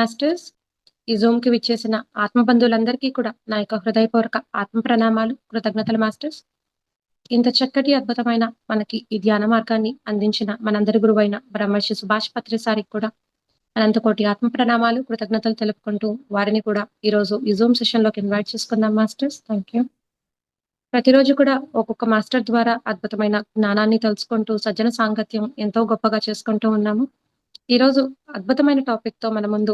Masters. ఈ జూమ్‌కి విచ్చేసిన ఆత్మబంధువులందరికీ కూడా నా యొక్క హృదయపూర్వక ఆత్మ ప్రణామాలు, కృతజ్ఞతలు మాస్టర్స్. ఇంత చక్కటి అద్భుతమైన మనకి ఈ ధ్యాన మార్గాన్ని అందించిన మనందరి గురువైన బ్రహ్మర్షి సుభాష్ పత్రి సారికి కూడా అనంతకోటి ఆత్మ ప్రణామాలు, కృతజ్ఞతలు తెలుపుకుంటూ వారిని కూడా ఈరోజు ఈ జూమ్ సెషన్‌లోకి ఇన్వైట్ చేసుకుందాం మాస్టర్స్. Thank you. ప్రతిరోజు కూడా ఒక్కొక్క మాస్టర్ ద్వారా అద్భుతమైన జ్ఞానాన్ని తెలుసుకుంటూ సజ్జన సాంగత్యం ఎంతో గొప్పగా చేసుకుంటూ ఉన్నాము. ఈరోజు అద్భుతమైన టాపిక్‌తో మన ముందు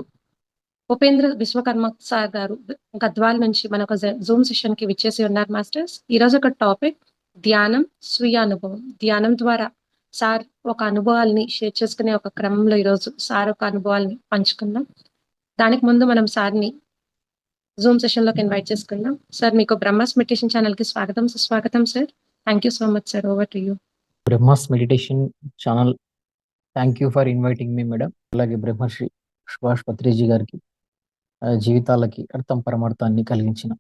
ఉపేంద్ర విశ్వకర్మ సార్ గారు గద్వాల్ నుంచి మనకు జూమ్ సెషన్ కి విచ్చేసి ఉన్నారు మాస్టర్స్. ఈ రోజు ఒక టాపిక్ ధ్యానం, స్వీయ అనుభవం. ధ్యానం ద్వారా సార్ ఒక అనుభవాల్ని షేర్ చేసుకునే ఒక క్రమంలో ఈరోజు సార్ ఒక అనుభవాల్ని పంచుకుందాం. దానికి ముందు మనం సార్ని జూమ్ సెషన్ లోకి ఇన్వైట్ చేసుకుందాం. సార్, మీకు బ్రహ్మాస్ మెడిటేషన్ ఛానల్ కి స్వాగతం, సుస్వాగతం sir. Thank you so much sir. Over to you. Brahma's meditation channel, thank you for inviting me madam. అలాగే బ్రహ్మర్షి సుభాష్ పత్రిజీ గారికి జీవితాలకి అర్థం పరమార్థాన్ని కలిగించిన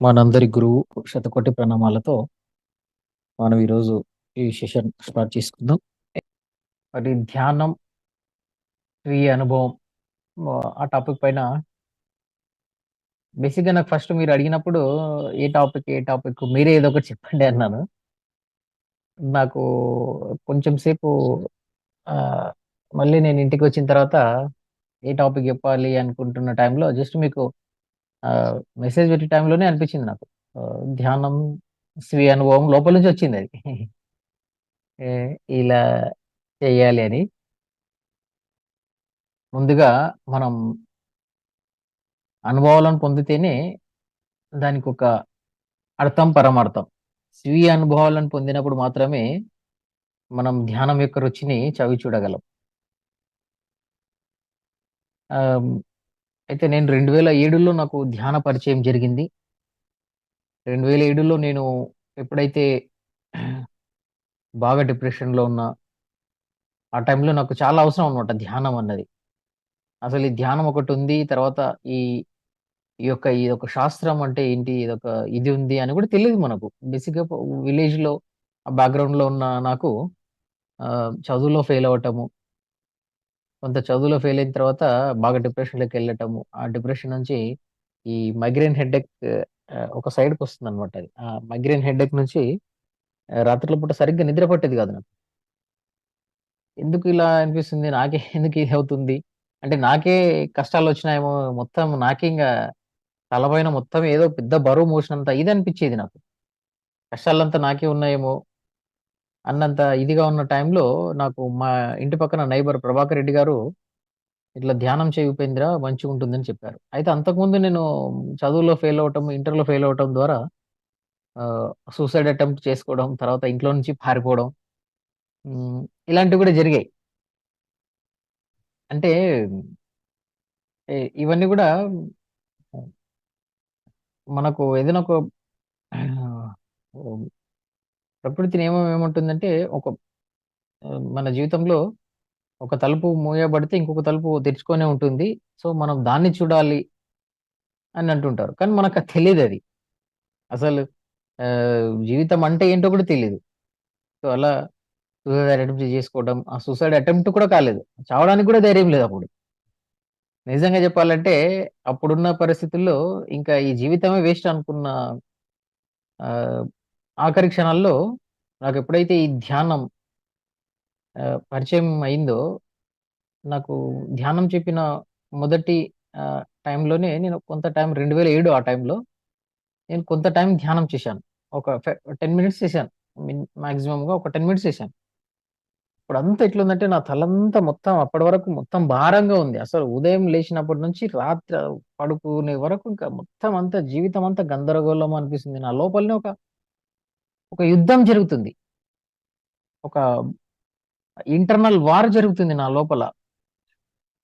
మనందరి గురువు శతకోటి ప్రణామాలతో మనం ఈరోజు ఈ సెషన్ స్టార్ట్ చేసుకుందాం. మరి ధ్యానం, స్వీయ అనుభవం, ఆ టాపిక్ పైన బేసిక్గా నాకు ఫస్ట్ మీరు అడిగినప్పుడు ఏ టాపిక్ మీరే ఏదో ఒకటి చెప్పండి అన్నాను. నాకు కొంచెం సేపు మళ్ళీ నేను ఇంటికి వచ్చిన తర్వాత ఏ టాపిక్ చెప్పాలి అనుకుంటున్న టైంలో జస్ట్ మీకు మెసేజ్ పెట్టే టైంలోనే అనిపించింది నాకు ధ్యానం, స్వీయ అనుభవం లోపల నుంచి వచ్చింది అది ఇలా చేయాలి అని. ముందుగా మనం అనుభవాలను పొందితేనే దానికి ఒక అర్థం పరమార్థం. స్వీయ అనుభవాలను పొందినప్పుడు మాత్రమే మనం ధ్యానం యొక్క రుచిని చవి చూడగలం. అయితే నేను 2007లో నాకు ధ్యాన పరిచయం జరిగింది. 2007లో నేను ఎప్పుడైతే బాగా డిప్రెషన్లో ఉన్నా, ఆ టైంలో నాకు చాలా అవసరం అనమాట ధ్యానం అన్నది. అసలు ఈ ధ్యానం ఒకటి ఉంది, తర్వాత ఈ ఇదొక శాస్త్రం అంటే ఏంటి, ఇది ఉంది అని కూడా తెలియదు మనకు. బేసిక్గా విలేజ్లో ఆ బ్యాక్గ్రౌండ్లో ఉన్న నాకు చదువులో ఫెయిల్ అవ్వటము, కొంత చదువులో ఫెయిల్ అయిన తర్వాత బాగా డిప్రెషన్లోకి వెళ్ళటము, ఆ డిప్రెషన్ నుంచి ఈ మైగ్రేన్ హెడ్ఏక్ ఒక సైడ్కి వస్తుంది అనమాట. అది ఆ మైగ్రేన్ హెడ్ఏక్ నుంచి రాత్రుల పూట సరిగ్గా నిద్ర పట్టేది కాదు నాకు. ఎందుకు ఇలా అనిపిస్తుంది, నాకే ఎందుకు ఇది అవుతుంది అంటే, నాకే కష్టాలు వచ్చినాయేమో, మొత్తం నాకే ఇంకా తలపైన మొత్తం ఏదో పెద్ద బరువు మోసినంత ఇది అనిపించేది నాకు. కష్టాలంతా నాకే ఉన్నాయేమో అన్నంత ఇదిగా ఉన్న టైంలో నాకు మా ఇంటి పక్కన నైబర్ ప్రభాకర్ రెడ్డి గారు ఇట్లా ధ్యానం చేయి ఉపేంద్ర, మంచిగా ఉంటుందని చెప్పారు. అయితే అంతకుముందు నేను చదువులో ఫెయిల్ అవ్వటం, ఇంటర్లో ఫెయిల్ అవ్వటం ద్వారా సూసైడ్ అటెంప్ట్ చేసుకోవడం, తర్వాత ఇంట్లో నుంచి పారిపోవడం, ఇలాంటివి కూడా జరిగాయి. అంటే ఇవన్నీ కూడా మనకు ఏదైనా ఒక ప్రకృతి నియమం ఏముంటుందంటే, మన జీవితంలో ఒక తలుపు మూయబడితే ఇంకొక తలుపు తెరుచుకొనే ఉంటుంది. సో మనం దాన్ని చూడాలి అని అంటుంటారు. కానీ మనకు అది తెలియదు. అది అసలు జీవితం అంటే ఏంటో కూడా తెలీదు. సో అలా సూసైడ్ అటెంప్ట్ చేసుకోవడం, ఆ సూసైడ్ అటెంప్ట్ కూడా కాలేదు. చావడానికి కూడా ధైర్యం లేదు అప్పుడు. నిజంగా చెప్పాలంటే అప్పుడున్న పరిస్థితుల్లో ఇంకా ఈ జీవితమే వేస్ట్ అనుకున్న ఆఖరి క్షణాల్లో నాకు ఎప్పుడైతే ఈ ధ్యానం పరిచయం అయిందో, నాకు ధ్యానం చెప్పిన మొదటి టైంలోనే నేను కొంత టైం 2007 ఆ టైంలో నేను కొంత టైం ధ్యానం చేశాను. ఒక 10 మినిట్స్ చేశాను. మాక్సిమంగా ఒక 10 మినిట్స్ చేశాను. ఇప్పుడంతా ఎట్లుందంటే నా తలంతా మొత్తం అప్పటి వరకు మొత్తం భారంగా ఉంది. అసలు ఉదయం లేచినప్పటి నుంచి రాత్రి పడుకునే వరకు ఇంకా మొత్తం అంతా జీవితం అంతా గందరగోళం అనిపిస్తుంది. నా లోపలనే ఒక ఒక యుద్ధం జరుగుతుంది. ఒక ఇంటర్నల్ వార్ జరుగుతుంది నా లోపల.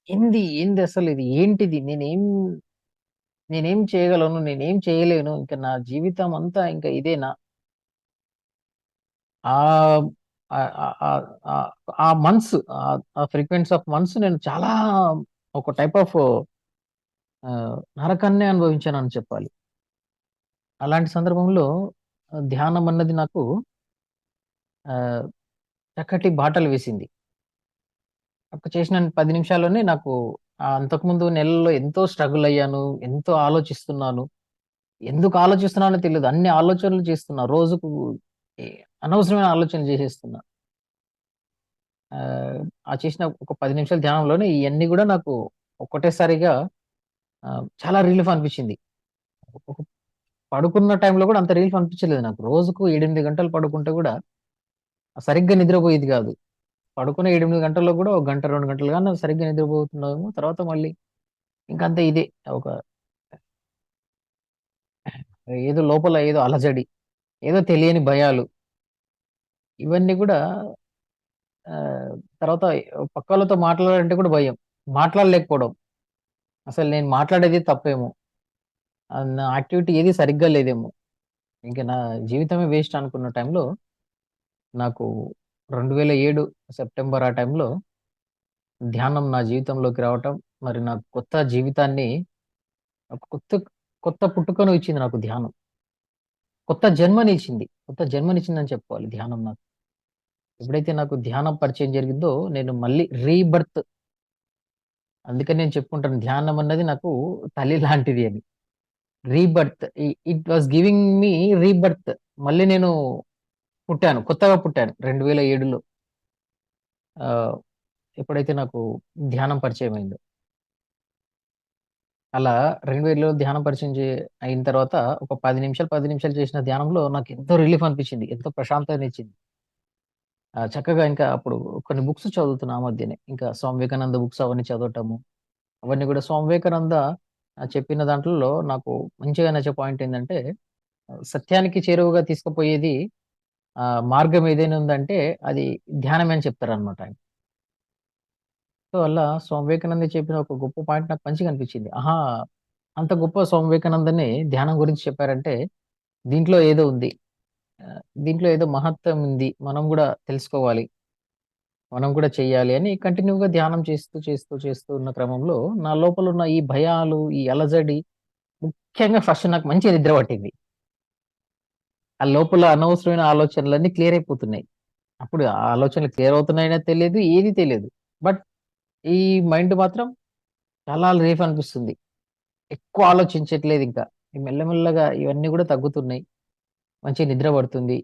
ఏంది అసలు ఇది ఏంటిది? నేనేం చేయగలను? నేనేం చేయలేను. ఇంక నా జీవితం అంతా ఇంక ఇదేనా? ఆహ్, ఆహ్, ఆహ్, ఆహ్, ఆ మంత్స్, ఆ ఫ్రీక్వెన్సీ ఆఫ్ మంత్స్ నేను చాలా ఒక టైప్ ఆఫ్ నరకాన్నే అనుభవించానని చెప్పాలి. అలాంటి సందర్భంలో ధ్యానం అన్నది నాకు ఆహ్, చక్కటి బాటలు వేసింది. చేసిన 10 నిమిషాల్లోనే నాకు అంతకుముందు నెలల్లో ఎంతో స్ట్రగుల్ అయ్యాను. ఎంతో ఆలోచిస్తున్నాను. ఎందుకు ఆలోచిస్తున్నానో తెలీదు. అన్ని ఆలోచనలు చేస్తున్నా. రోజుకు ఎ అనవసరమైన ఆలోచనలు చేసేస్తున్నా. ఆ చేసిన ఒక 10 నిమిషాల ధ్యానంలోనే ఇయన్నీ గూడా నాకు ఒక్కటేసారిగా చాలా రిలీఫ్ అనిపించింది. ఒక పడుకున్న టైంలో గూడా అంత రిలీఫ్ అనిపించలేదు నాకు. రోజుకు 7, 8 గంటలు పడుకుంటే గూడా సరిగ్గా నిద్రపోయేది గాదు. పడుకునే 7, 8 గంటల్లో గూడా ఒక గంట, 2 గంటలు గాని సరిగ్గా నిద్రపోతున్నాము. తర్వాత మళ్ళీ ఇంకంతే ఇదే ఒక ఏదో లోపల ఏదో అలజడి, ఏదో తెలియని భయాలు ఇవన్నీ గూడా ఆహ్, తర్వాత పక్కోళ్ళతో మాట్లాడాలంటే కూడా భయం. మాట్లాడలేకపోవడం. అసలు నేను మాట్లాడేది తప్పేమో! నా యాక్టివిటీ ఏది సరిగ్గా లేదేమో! ఇంక నా జీవితమే వేస్ట్ అనుకున్న టైంలో నాకు 2007 సెప్టెంబర్ ఆ టైంలో ధ్యానం నా జీవితంలోకి రావటం, మరి నాకు కొత్త జీవితాన్ని ఒక కొత్త పుట్టుకను ఇచ్చింది నాకు ధ్యానం. కొత్త జన్మనిచ్చింది. కొత్త జన్మనిచ్చిందని చెప్పుకోవాలి ధ్యానం నాకు. ఎప్పుడైతే నాకు ధ్యానం పరిచయం జరిగిందో నేను మళ్ళీ రీబర్త్ అందుకని నేను చెప్పుకుంటాను ధ్యానం అన్నది నాకు తల్లి లాంటిది అని. Rebirth it was giving me rebirth. మళ్ళీ నేను పుట్టాను. కొత్తగా పుట్టాను 2007లో. ఆహ్, ఎప్పుడైతే నాకు ధ్యానం పరిచయమైందో. అలా 2000లో ధ్యానం పరిచయం అయిన తర్వాత ఒక 10 నిమిషాలు చేసిన ధ్యానంలో నాకెంతో రిలీఫ్ అనిపించింది. ఎంతో ప్రశాంతతనిచ్చింది. చక్కగా ఇంకా అప్పుడు కొన్ని బుక్స్ చదువుతున్నా ఆ మధ్యనే. ఇంకా స్వామి వివేకానంద బుక్స్ అవన్నీ చదవటము. అవన్నీ కూడా స్వామి వివేకానంద చెప్పిన దాంట్లలో నాకు మంచిగా నచ్చే పాయింట్ ఏందంటే, సత్యానికి చేరువగా తీసుకుపోయేది మార్గం ఏదైనా ఉందంటే అది ధ్యానమే అని చెప్తారనమాట ఆయన. సో, అలా స్వామి వివేకానంద చెప్పిన ఒక గొప్ప పాయింట్ నాకు మంచిగా అనిపించింది. ఆహా! అంత గొప్ప స్వామి వివేకానందని ధ్యానం గురించి చెప్పారంటే, దీంట్లో ఏదో ఉంది. దీంట్లో ఏదో మహత్తం ఉంది. మనం గూడా తెలుసుకోవాలి. మనం కూడా చెయ్యాలి అని కంటిన్యూ‌గా ధ్యానం చేస్తూ ఉన్న క్రమంలో నా లోపలున్న ఈ భయాలు, ఈ అలజడి ముఖ్యంగా ఫస్ట్ నాకు మంచిగా నిద్ర పట్టింది. ఆ లోపల అనవసరమైన ఆలోచనలన్నీ క్లియర్ అయిపోతున్నాయి. అప్పుడు ఆ ఆలోచనలు క్లియర్ అవుతున్నాయనో తెలియదు. ఏది తెలియదు. బట్ ఈ మైండ్ మాత్రం చాలా రిలీఫ్ అనిపిస్తుంది. ఎక్కువ ఆలోచించట్లేదింకా. మెల్లమెల్లగా ఇవన్నీ గూడా తగ్గుతున్నాయి. మంచిగా నిద్ర పడుతుంది.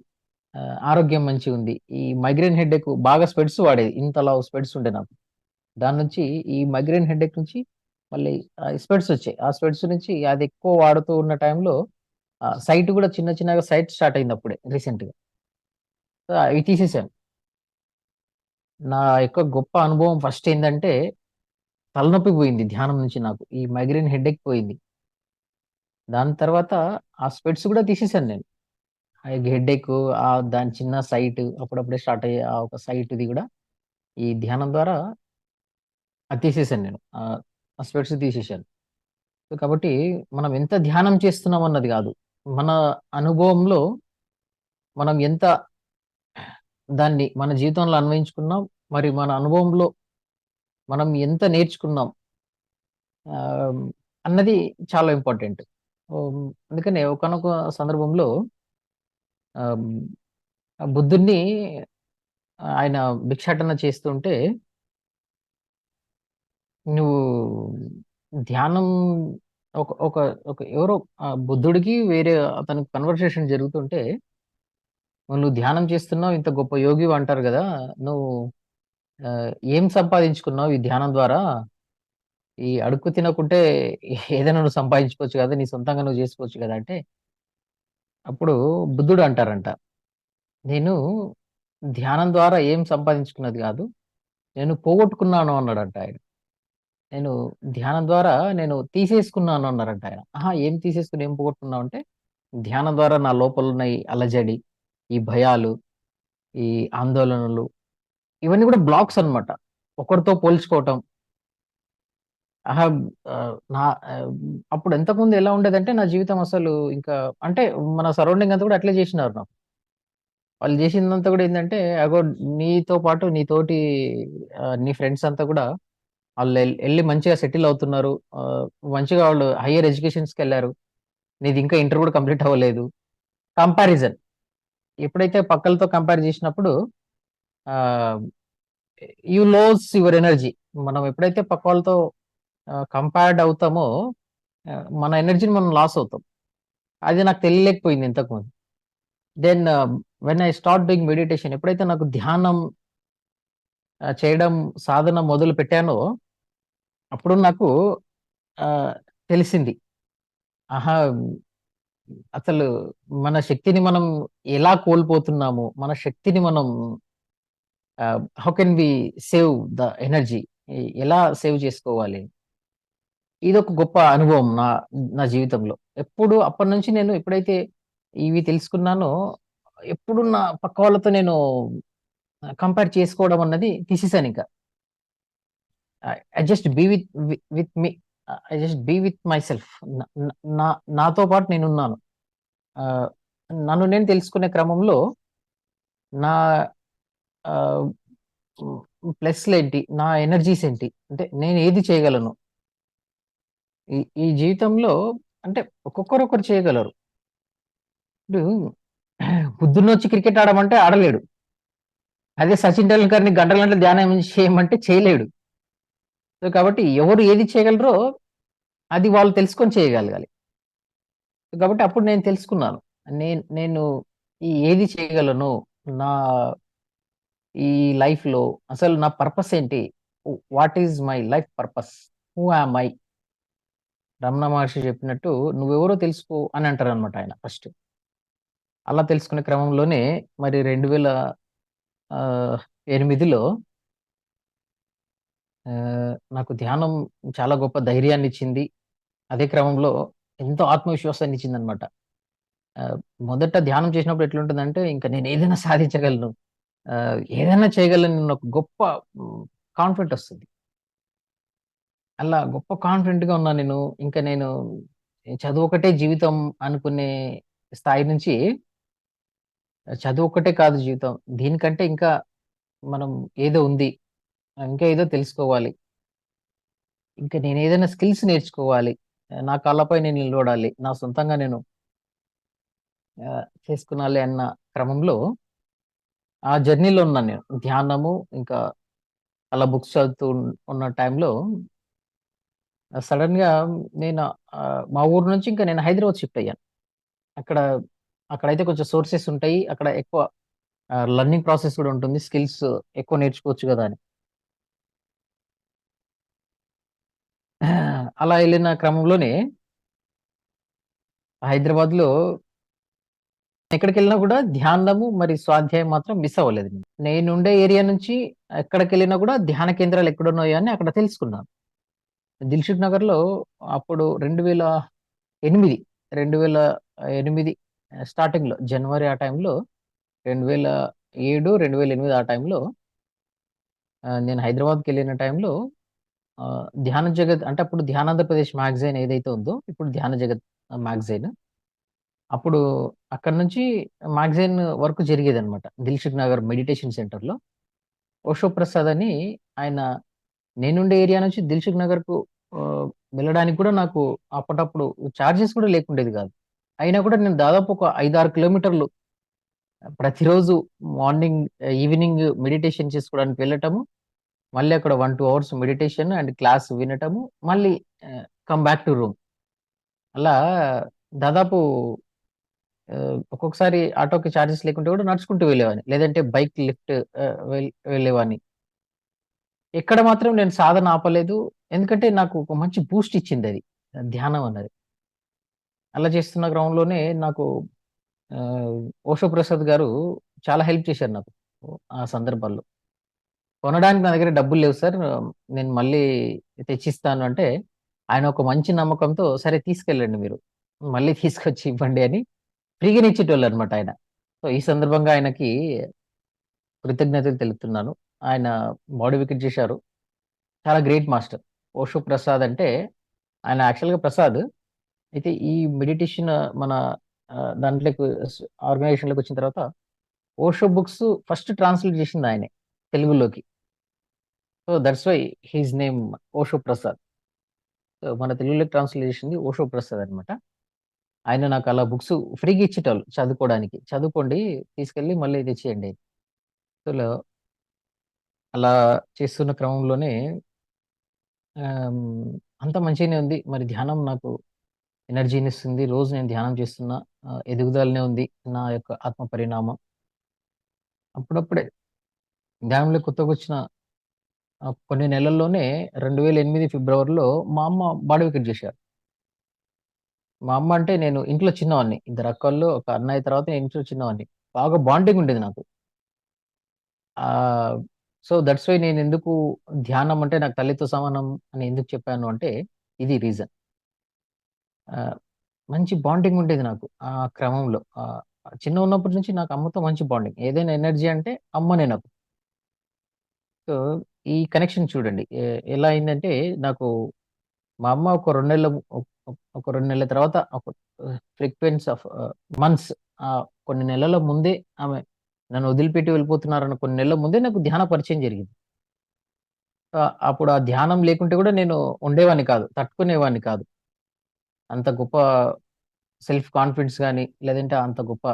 ఆరోగ్యం మంచిగుంది. ఈ మైగ్రేన్ హెడేక్ బాగా స్పెడ్స్ వాడేది. ఇంత లావు స్పెడ్స్ ఉండే నాకు. దాని నుంచి ఈ మైగ్రేన్ హెడేక్ నుంచి మళ్ళీ స్పెడ్స్ వచ్చాయి. ఆ స్పెడ్స్ నుంచి అది ఎక్కువ వాడుతూ ఉన్న టైంలో సైట్ గూడా చిన్న చిన్నగా సైట్ స్టార్ట్ అయింది అప్పుడే రీసెంట్‌గా. సో, అవి తీసేసాను. నా యొక్క గొప్ప అనుభవం ఫస్ట్ ఏందంటే తలనొప్పి పోయింది ధ్యానం నుంచి నాకు. ఈ మైగ్రేన్ హెడేక్ పోయింది. దాని తర్వాత ఆ స్పెట్స్ గూడా తీసేసాను నేను. ఆ హెడేకు దాని చిన్న సైట్ అప్పుడప్పుడే స్టార్ట్ అయ్యే ఆ ఒక సైట్‌ది గూడా ఈ ధ్యానం ద్వారా అది తీసేసాను నేను. ఆ స్పెట్స్ తీసేసాను. సో, కాబట్టి మనం ఎంత ధ్యానం చేస్తున్నాం అన్నది గాదు. మన అనుభవంలో మనం ఎంత దాన్ని మన జీవితంలో అన్వయించుకున్నాం, మరి మన అనుభవంలో మనం ఎంత నేర్చుకున్నాం ఆహ్, అన్నది చాలా ఇంపార్టెంట్. అందుకనే ఒకానొక సందర్భంలో ఆహ్, బుద్ధుడిని ఆయన భిక్షాటన చేస్తుంటే, నువ్వు ధ్యానం ఒక ఒక ఒక ఎవరో బుద్ధుడికి వేరే అతనికి కన్వర్సేషన్ జరుగుతుంటే, "నువ్వు ధ్యానం చేస్తున్నావు, ఇంత గొప్ప యోగివి అంటారు గదా! నువ్వు ఏం సంపాదించుకున్నావు ఈ ధ్యానం ద్వారా? ఈ అడుక్కు తినకుంటే ఏదైనా నువ్వు సంపాదించుకోవచ్చు గదా! నీ సొంతంగా నువ్వు జేసుకోవచ్చు గదా!" అంటే, అప్పుడు బుద్ధుడు అంటారంట, "నేను ధ్యానం ద్వారా ఏం సంపాదించుకున్నది గాదు. నేను పోగొట్టుకున్నాను" అన్నాడంట ఆయన. నేను ధ్యానం ద్వారా నేను తీసేసుకున్నాను అన్నారంట ఆయన. ఆహా! ఏం తీసేసుకొని ఏం పోగొట్టుకున్నావు అంటే, ధ్యానం ద్వారా నా లోపలున్న ఈ అలజడి, ఈ భయాలు, ఈ ఆందోళనలు ఇవన్నీ కూడా బ్లాక్స్ అన్నమాట. ఒకరితో పోల్చుకోవటం. ఆహా! నా అప్పుడు ఇంతకుముందు ఎలా ఉండేదంటే నా జీవితం అసలు ఇంకా అంటే మన సరౌండింగ్ అంతా కూడా అట్లే చేసినారు నాకు. వాళ్ళు చేసిందంతా కూడా ఏందంటే, అగో నీతో పాటు నీతోటి నీ ఫ్రెండ్స్ అంతా కూడా ఆళ్ళు ఎళ్లి మంచిగా సెటిల్ అవుతున్నారు. మంచిగా వాళ్ళు హైయర్ ఎడ్యుకేషన్స్‌కెళ్లారు. నీది ఇంకా ఇంటర్ కూడా కంప్లీట్ అవ్వలేదు. కంపారిజన్. ఎప్పుడైతే పక్కలతో కంపేర్ చేసినప్పుడు ఆహ్, యూ లోస్ యువర్ ఎనర్జీ. మనం ఎప్పుడైతే పక్క వాళ్ళతో కంపేర్డ్ అవుతామో మన ఎనర్జీని మనం లాస్ అవుతాం. అది నాకు తెలియలేకపోయింది ఇంతకుముందు. Then when I start doing meditation, ఎప్పుడైతే నాకు ధ్యానం చేయడం సాధన మొదలు పెట్టానో, అప్పుడు నాకు ఆహ్, తెలిసింది. ఆహా! అసలు మన శక్తిని మనం ఎలా కోల్పోతున్నాము? మన శక్తిని మనం how can we save the energy? ఎలా సేవ్ చేసుకోవాలి? ఇదొక గొప్ప అనుభవం నా నా జీవితంలో. ఎప్పుడు అప్పటినుంచి నేను ఎప్పుడైతే ఇవి తెలుసుకున్నానో, ఎప్పుడు నా పక్క వాళ్ళతో నేను కంపేర్ చేసుకోవడం అన్నది తీసేసానింక. I just be with me. I just be with myself. న న నా నాతో పాటు నేనున్నాను. ఆహ్, నన్ను నేను తెలుసుకునే క్రమంలో నా ఆహ్, ప్లస్‌లేంటి? నా ఎనర్జీస్ ఏంటి? అంటే నేను ఏది చేయగలను? ఈ ఈ జీవితంలో అంటే ఒక్కొక్కరు ఒకరు చేయగలరు. ఇప్పుడు పొద్దున్నొచ్చి క్రికెట్ ఆడమంటే ఆడలేడు. అదే సచిన్ టెండూల్కర్‌ని గంటలు గంటలు ధ్యానం చేయమంటే చేయలేడు. సో, కాబట్టి ఎవరు ఏది చేయగలరో అది వాళ్ళు తెలుసుకొని చేయగలగాలి. కాబట్టి అప్పుడు నేను తెలుసుకున్నాను. నేను ఏది చేయగలను? నా ఈ లైఫ్‌లో అసలు నా పర్పస్ ఏంటి? What is my life purpose? Who am I? Ramana Maharshi చెప్పినట్టు "నువ్వెవరో తెలుసుకో" అని అంటారనమాట ఆయన ఫస్ట్. అలా తెలుసుకునే క్రమంలోనే మరి 2008లో నాకు ధ్యానం చాలా గొప్ప ధైర్యాన్నిచ్చింది. అదే క్రమంలో ఎంతో ఆత్మవిశ్వాసాన్నిచ్చిందనమాట. ఆహ్, మొదట ధ్యానం చేసినప్పుడు ఎట్లుంటదంటే, ఇంక నేనేదైనా సాధించగలను. ఏదైనా చేయగలనన్న ఒక గొప్ప హ్మ్, కాన్ఫిడెంట్ ఒస్తది. అలా గొప్ప కాన్ఫిడెంట్‌గా ఉన్నా నేను. ఇంక నేను చదువొక్కటే జీవితం అనుకునే స్థాయి నుంచి, చదువొక్కటే కాదు జీవితం. దీనికంటే ఇంకా మనం ఏదో ఉంది. ఇంకా ఏదో తెలుసుకోవాలి. ఇంక నేనేదైనా స్కిల్స్ నేర్చుకోవాలి. నా కాళ్ళపై నేను నిలబడాలి. నా సొంతంగా నేను చేసుకునాలి అన్న క్రమంలో ఆ జర్నీలో ఉన్నాను నేను. ధ్యానము ఇంకా అలా బుక్స్ చదువుతూ ఉన్న టైంలో సడెన్‌గా నేను మా ఊరు నుంచి ఇంకా నేను హైదరాబాద్ షిఫ్ట్ అయ్యాను. అక్కడ అక్కడైతే కొంచెం సోర్సెస్ ఉంటాయి. అక్కడ ఎక్కువ లెర్నింగ్ ప్రాసెస్ కూడా ఉంటుంది. స్కిల్స్ ఎక్కువ నేర్చుకోవచ్చు గదా! అని. అలా ఎళ్ళిన క్రమంలోనే హైదరాబాద్‌లో ఎక్కడికెళ్ళినా గూడా ధ్యానము మరి స్వాధ్యాయం మాత్రం మిస్ అవ్వలేదు నేను. నేనుండే ఏరియా నుంచి ఎక్కడికెళ్ళినా గూడా ధ్యాన కేంద్రాలు ఎక్కడున్నాయో అని అక్కడ తెలుసుకున్నాను. దిల్‌సుఖ్ నగర్‌లో అప్పుడు 2008, 2008 స్టార్టింగ్‌లో జనవరి ఆ టైంలో 2007, 2008 ఆ టైంలో నేను హైదరాబాద్‌కెళ్ళిన టైంలో ధ్యాన జగత్ అంటే అప్పుడు ధ్యానాంధ్రప్రదేశ్ మ్యాగజైన్ ఏదైతే ఉందో, ఇప్పుడు ధ్యాన జగత్ మ్యాగజైన్. అప్పుడు అక్కడి నుంచి మ్యాగజైన్ వర్క్ జరిగేదనమాట. దిల్‌సుఖ్ నగర్ మెడిటేషన్ సెంటర్‌లో. ఓషో ప్రసాద్ అని ఆయన నేనుండే ఏరియా నుంచి దిల్‌సుఖ్ నగర్‌కు ఆహ్, వెళ్ళడానికి కూడా నాకు అప్పటప్పుడు చార్జెస్ కూడా లేకుండేది గాదు. అయినా కూడా నేను దాదాపు ఒక 5, 6 కిలోమీటర్లు ప్రతిరోజు మార్నింగ్, ఈవినింగ్ మెడిటేషన్ చేసుకోవడానికి వెళ్ళటము. మళ్ళీ అక్కడ 1, 2 అవర్స్ మెడిటేషన్ అండ్ క్లాస్ వినటము. మళ్ళీ కమ్ బ్యాక్ టు రూమ్. అలా దాదాపు ఒక్కొక్కసారి ఆటోకి చార్జెస్ లేకుంటే కూడా నడుచుకుంటూ వెళ్ళేవాడిని. లేదంటే బైక్ లిఫ్ట్ వెళ్ళేవాడిని. ఎక్కడ మాత్రం నేను సాధన ఆపలేదు. ఎందుకంటే నాకు ఒక మంచి బూస్ట్ ఇచ్చిందది. ధ్యానం అన్నది. అలా చేస్తున్న క్రమంలోనే నాకు ఆహ్, ఓషో ప్రసాద్ గారు చాలా హెల్ప్ చేశారు నాకు. ఆ సందర్భాల్లో. కొనడానికి నా దగ్గర డబ్బులు లేవు సార్. నేను మళ్ళీ తెచ్చిస్తాను అంటే, ఆయన ఒక మంచి నమ్మకంతో, సరే తీసుకెళ్ళండి మీరు. మళ్ళీ తీసుకొచ్చి ఇవ్వండి అని ఫ్రీగానే ఇచ్చేటోళ్ళనమాట ఆయన. సో, ఈ సందర్భంగా ఆయనకి కృతజ్ఞతలు తెలుపుతున్నాను. ఆయన బాడీ వికెట్ చేశారు. చాలా గ్రేట్ మాస్టర్. ఓషో ప్రసాద్ అంటే ఆయన యాక్చువల్‌గా ప్రసాద్. అయితే ఈ మెడిటేషన్ మన దాంట్లోకి ఆర్గనైజేషన్‌లోకొచ్చిన తర్వాత ఓషో బుక్స్ ఫస్ట్ ట్రాన్స్‌లేట్ చేసింది ఆయనే తెలుగులోకి. So, that's why his name Osho Prasad. So, మన తెలుగులోకి ట్రాన్స్‌లేట్ చేసింది ఓషో ప్రసాద్ అన్నమాట. ఆయన నాకు అలా బుక్స్ ఫ్రీగా ఇచ్చేటోళ్ళు చదువుకోవడానికి. చదువుకోండి, తీసుకెళ్ళి మళ్ళీ తెచ్చేయండి. సో, అలా చేస్తున్న క్రమంలోనే ఆహ్, అంత మంచిగానే ఉంది. మరి ధ్యానం నాకు ఎనర్జీనిస్తుంది. రోజు నేను ధ్యానం చేస్తున్నా. ఎదుగుదలనే ఉంది నా యొక్క ఆత్మ పరిణామం. అప్పుడప్పుడే ధ్యానంలో కొత్తగొచ్చిన కొన్ని నెలల్లోనే 2008 ఫిబ్రవరిలో మా అమ్మ బాడీ వెయిట్ చేశారు. మా అమ్మ అంటే నేను ఇంట్లో చిన్నవాడిని. ఇద్దరు అక్కళ్ళు, ఒక అన్నయ్య తర్వాత నేను ఇంట్లో చిన్నవాడిని. బాగా బాండింగ్ ఉండేది నాకు. ఆహ్, సో, దట్స్ వై నేనెందుకు ధ్యానం అంటే నాకు తల్లితో సమానం అని ఎందుకు చెప్పాను అంటే ఇది రీజన్. ఆహ్, మంచి బాండింగ్ ఉండేది నాకు ఆ క్రమంలో. చిన్నగున్నప్పటి నుంచి నాకు అమ్మతో మంచి బాండింగ్. ఏదైనా ఎనర్జీ అంటే అమ్మనే నాకు. సో, ఈ కనెక్షన్ చూడండి. ఎలా అయిందంటే నాకు మా అమ్మ ఒక 2 నెలల ఒక 2 నెలల తర్వాత ఒక ఫ్రీక్వెన్సీ ఆఫ్ మంత్స్ కొన్ని నెలల ముందే ఆమె నన్ను వదిలిపెట్టి వెళ్ళిపోతున్నారన్న కొన్ని నెలల ముందే నాకు ధ్యాన పరిచయం జరిగింది. అప్పుడు ఆ ధ్యానం లేకుంటే కూడా నేను ఉండేవాడిని కాదు. తట్టుకునేవాడిని కాదు. అంత గొప్ప సెల్ఫ్ కాన్ఫిడెన్స్ గాని, లేదంటే అంత గొప్ప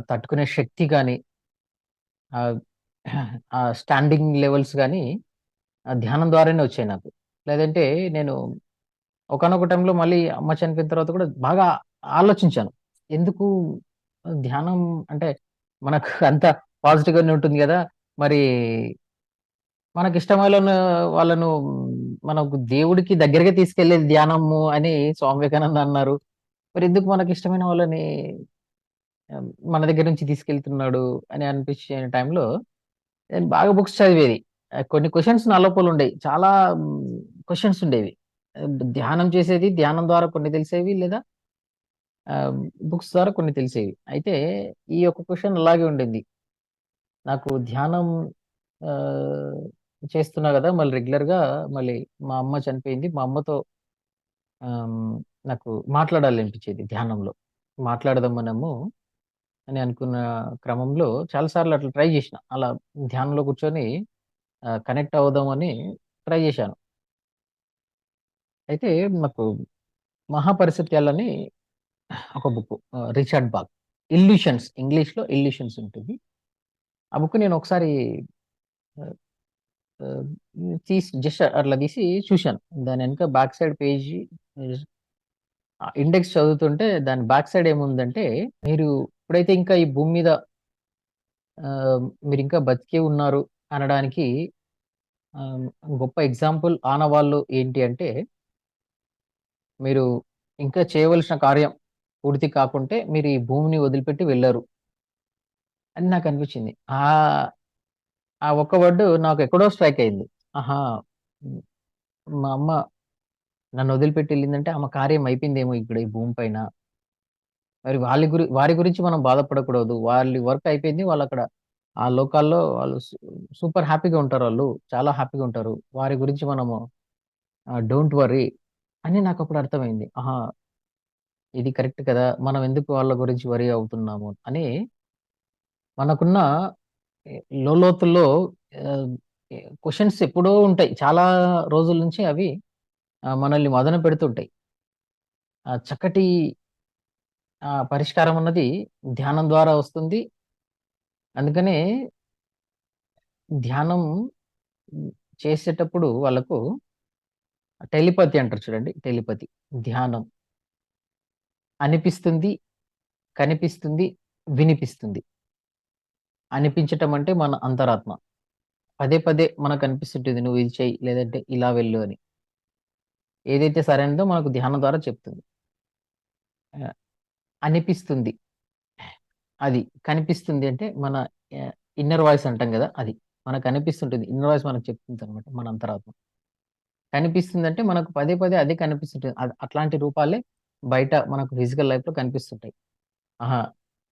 తట్టుకునే శక్తి గాని, ఆహ్, ఆ స్టాండింగ్ లెవెల్స్ గాని ధ్యానం ద్వారానే వచ్చాయి నాకు. లేదంటే నేను ఒకానొక టైంలో మళ్ళీ అమ్మ చనిపోయిన తర్వాత కూడా బాగా ఆలోచించాను. ఎందుకు ధ్యానం అంటే మనకు అంత పాజిటివ్‌గానే ఉంటుంది గదా! మరి మనకిష్టమైన వాళ్ళను మనకు దేవుడికి దగ్గరగా తీసుకెళ్ళేది ధ్యానము అని స్వామి వివేకానంద అన్నారు. మరెందుకు మనకిష్టమైన వాళ్ళని మన దగ్గర నుంచి తీసుకెళ్తున్నాడు అని అనిపించే టైంలో నేను బాగా బుక్స్ చదివేది. కొన్ని క్వెషన్స్ నా లోపలుండేయి. చాలా క్వెషన్స్ ఉండేవి. ధ్యానం చేసేది, ధ్యానం ద్వారా కొన్ని తెలిసేవి లేదా ఆహ్, బుక్స్ ద్వారా కొన్ని తెలిసేవి. అయితే ఈ యొక్క క్వెషన్ అలాగే ఉండింది. నాకు ధ్యానం ఆహ్, చేస్తున్నా గదా! మళ్ళీ రెగ్యులర్‌గా మళ్ళీ మా అమ్మ చనిపోయింది. మా అమ్మతో ఆహ్, నాకు మాట్లాడాలనిపించేది ధ్యానంలో. మాట్లాడదాం మనము అని అనుకున్న క్రమంలో చాలా సార్లు అట్లా ట్రై జేసిన. అలా ధ్యానంలో కూర్చొని కనెక్ట్ అవుదామని ట్రై జేశాను. అయితే నాకు 'మహాపరిసత్యాలని' ఒక బుక్కు. 'రిచర్డ్ బాగ్.' 'ఇల్యూషన్స్' ఇంగ్లీష్‌లో 'ఇల్యూషన్స్' ఉంటుంది. ఆ బుక్ నేను ఒకసారి ఆహ్, ఆహ్, జస్ట్ అట్లా తీసి చూశాను. దాని ఎనక బ్యాక్ సైడ్ పేజీ ఇండెక్స్ చదువుతుంటే దాని బ్యాక్ సైడ్ ఏముందంటే, మీరు ఎప్పుడైతే ఇంకా ఈ భూమి మీద మీరింకా బతికే ఉన్నారు అనడానికి ఆహ్, గొప్ప ఎగ్జాంపుల్ ఆనవాళ్ళు ఏంటి అంటే, మీరు ఇంకా చేయవలసిన కార్యం పూర్తి కాకుంటే మీరు ఈ భూమిని వదిలిపెట్టి వెళ్లరు అని నాకనిపించింది. ఆ ఒక్క వర్డ్ నాకెక్కడో స్ట్రైక్ అయింది. ఆహా! హ్మ్. మా అమ్మ నన్ను వదిలిపెట్టి ఎళ్ళిందంటే ఆమె కార్యం అయిపోయిందేమో ఇక్కడ ఈ భూమి పైన. మరి వారి గురించి మనం బాధపడకూడదు. వాళ్ళ వర్క్ అయిపోయింది. వాళ్ళక్కడ ఆ లోకాల్లో వాళ్ళు సూపర్ హ్యాపీగా ఉంటారాళ్ళు. చాలా హ్యాపీగా ఉంటారు. వారి గురించి మనము డోంట్ వర్రీ అని నాకప్పుడు అర్థమైంది. ఆహా! ఇది కరెక్ట్ కదా! మనం ఎందుకు వాళ్ళ గురించి వర్రీ అవుతున్నాము అని మనకున్న లోలోతుల్లో ఆహ్, క్వెషన్స్ ఎప్పుడో ఉంటాయి. చాలా రోజుల నుంచి అవి మనల్ని మదన పెడుతుంటాయి. చక్కటి పరిష్కారం అన్నది ధ్యానం ద్వారా వస్తుంది. అందుకనే ధ్యానం హ్మ్, చేసేటప్పుడు వాళ్ళకు టెలిపతి అంటారు చూడండి. టెలిపతి. ధ్యానం అనిపిస్తుంది, కనిపిస్తుంది, వినిపిస్తుంది. అనిపించటం అంటే మన అంతరాత్మ. పదే పదే మనకనిపిస్తుంటుంది. నువ్వు ఇది చెయ్యి, లేదంటే ఇలా వెళ్ళు అని. ఏదైతే సరైనదో మనకు ధ్యానం ద్వారా చెప్తుంది. ఆహ్, అనిపిస్తుంది. అది. కనిపిస్తుంది అంటే మన ఆహ్, ఇన్నర్ వాయిస్ అంటాం గదా! అది. మనకనిపిస్తుంటుంది. ఇన్నర్ వాయిస్ మనకు చెప్తుందనమాట మన అంతరాత్మ. కనిపిస్తుందంటే మనకు పదే పదే అదే కనిపిస్తుంటది. అట్లాంటి రూపాలే బయట మనకు ఫిజికల్ లైఫ్‌లో కనిపిస్తుంటాయి. ఆహా!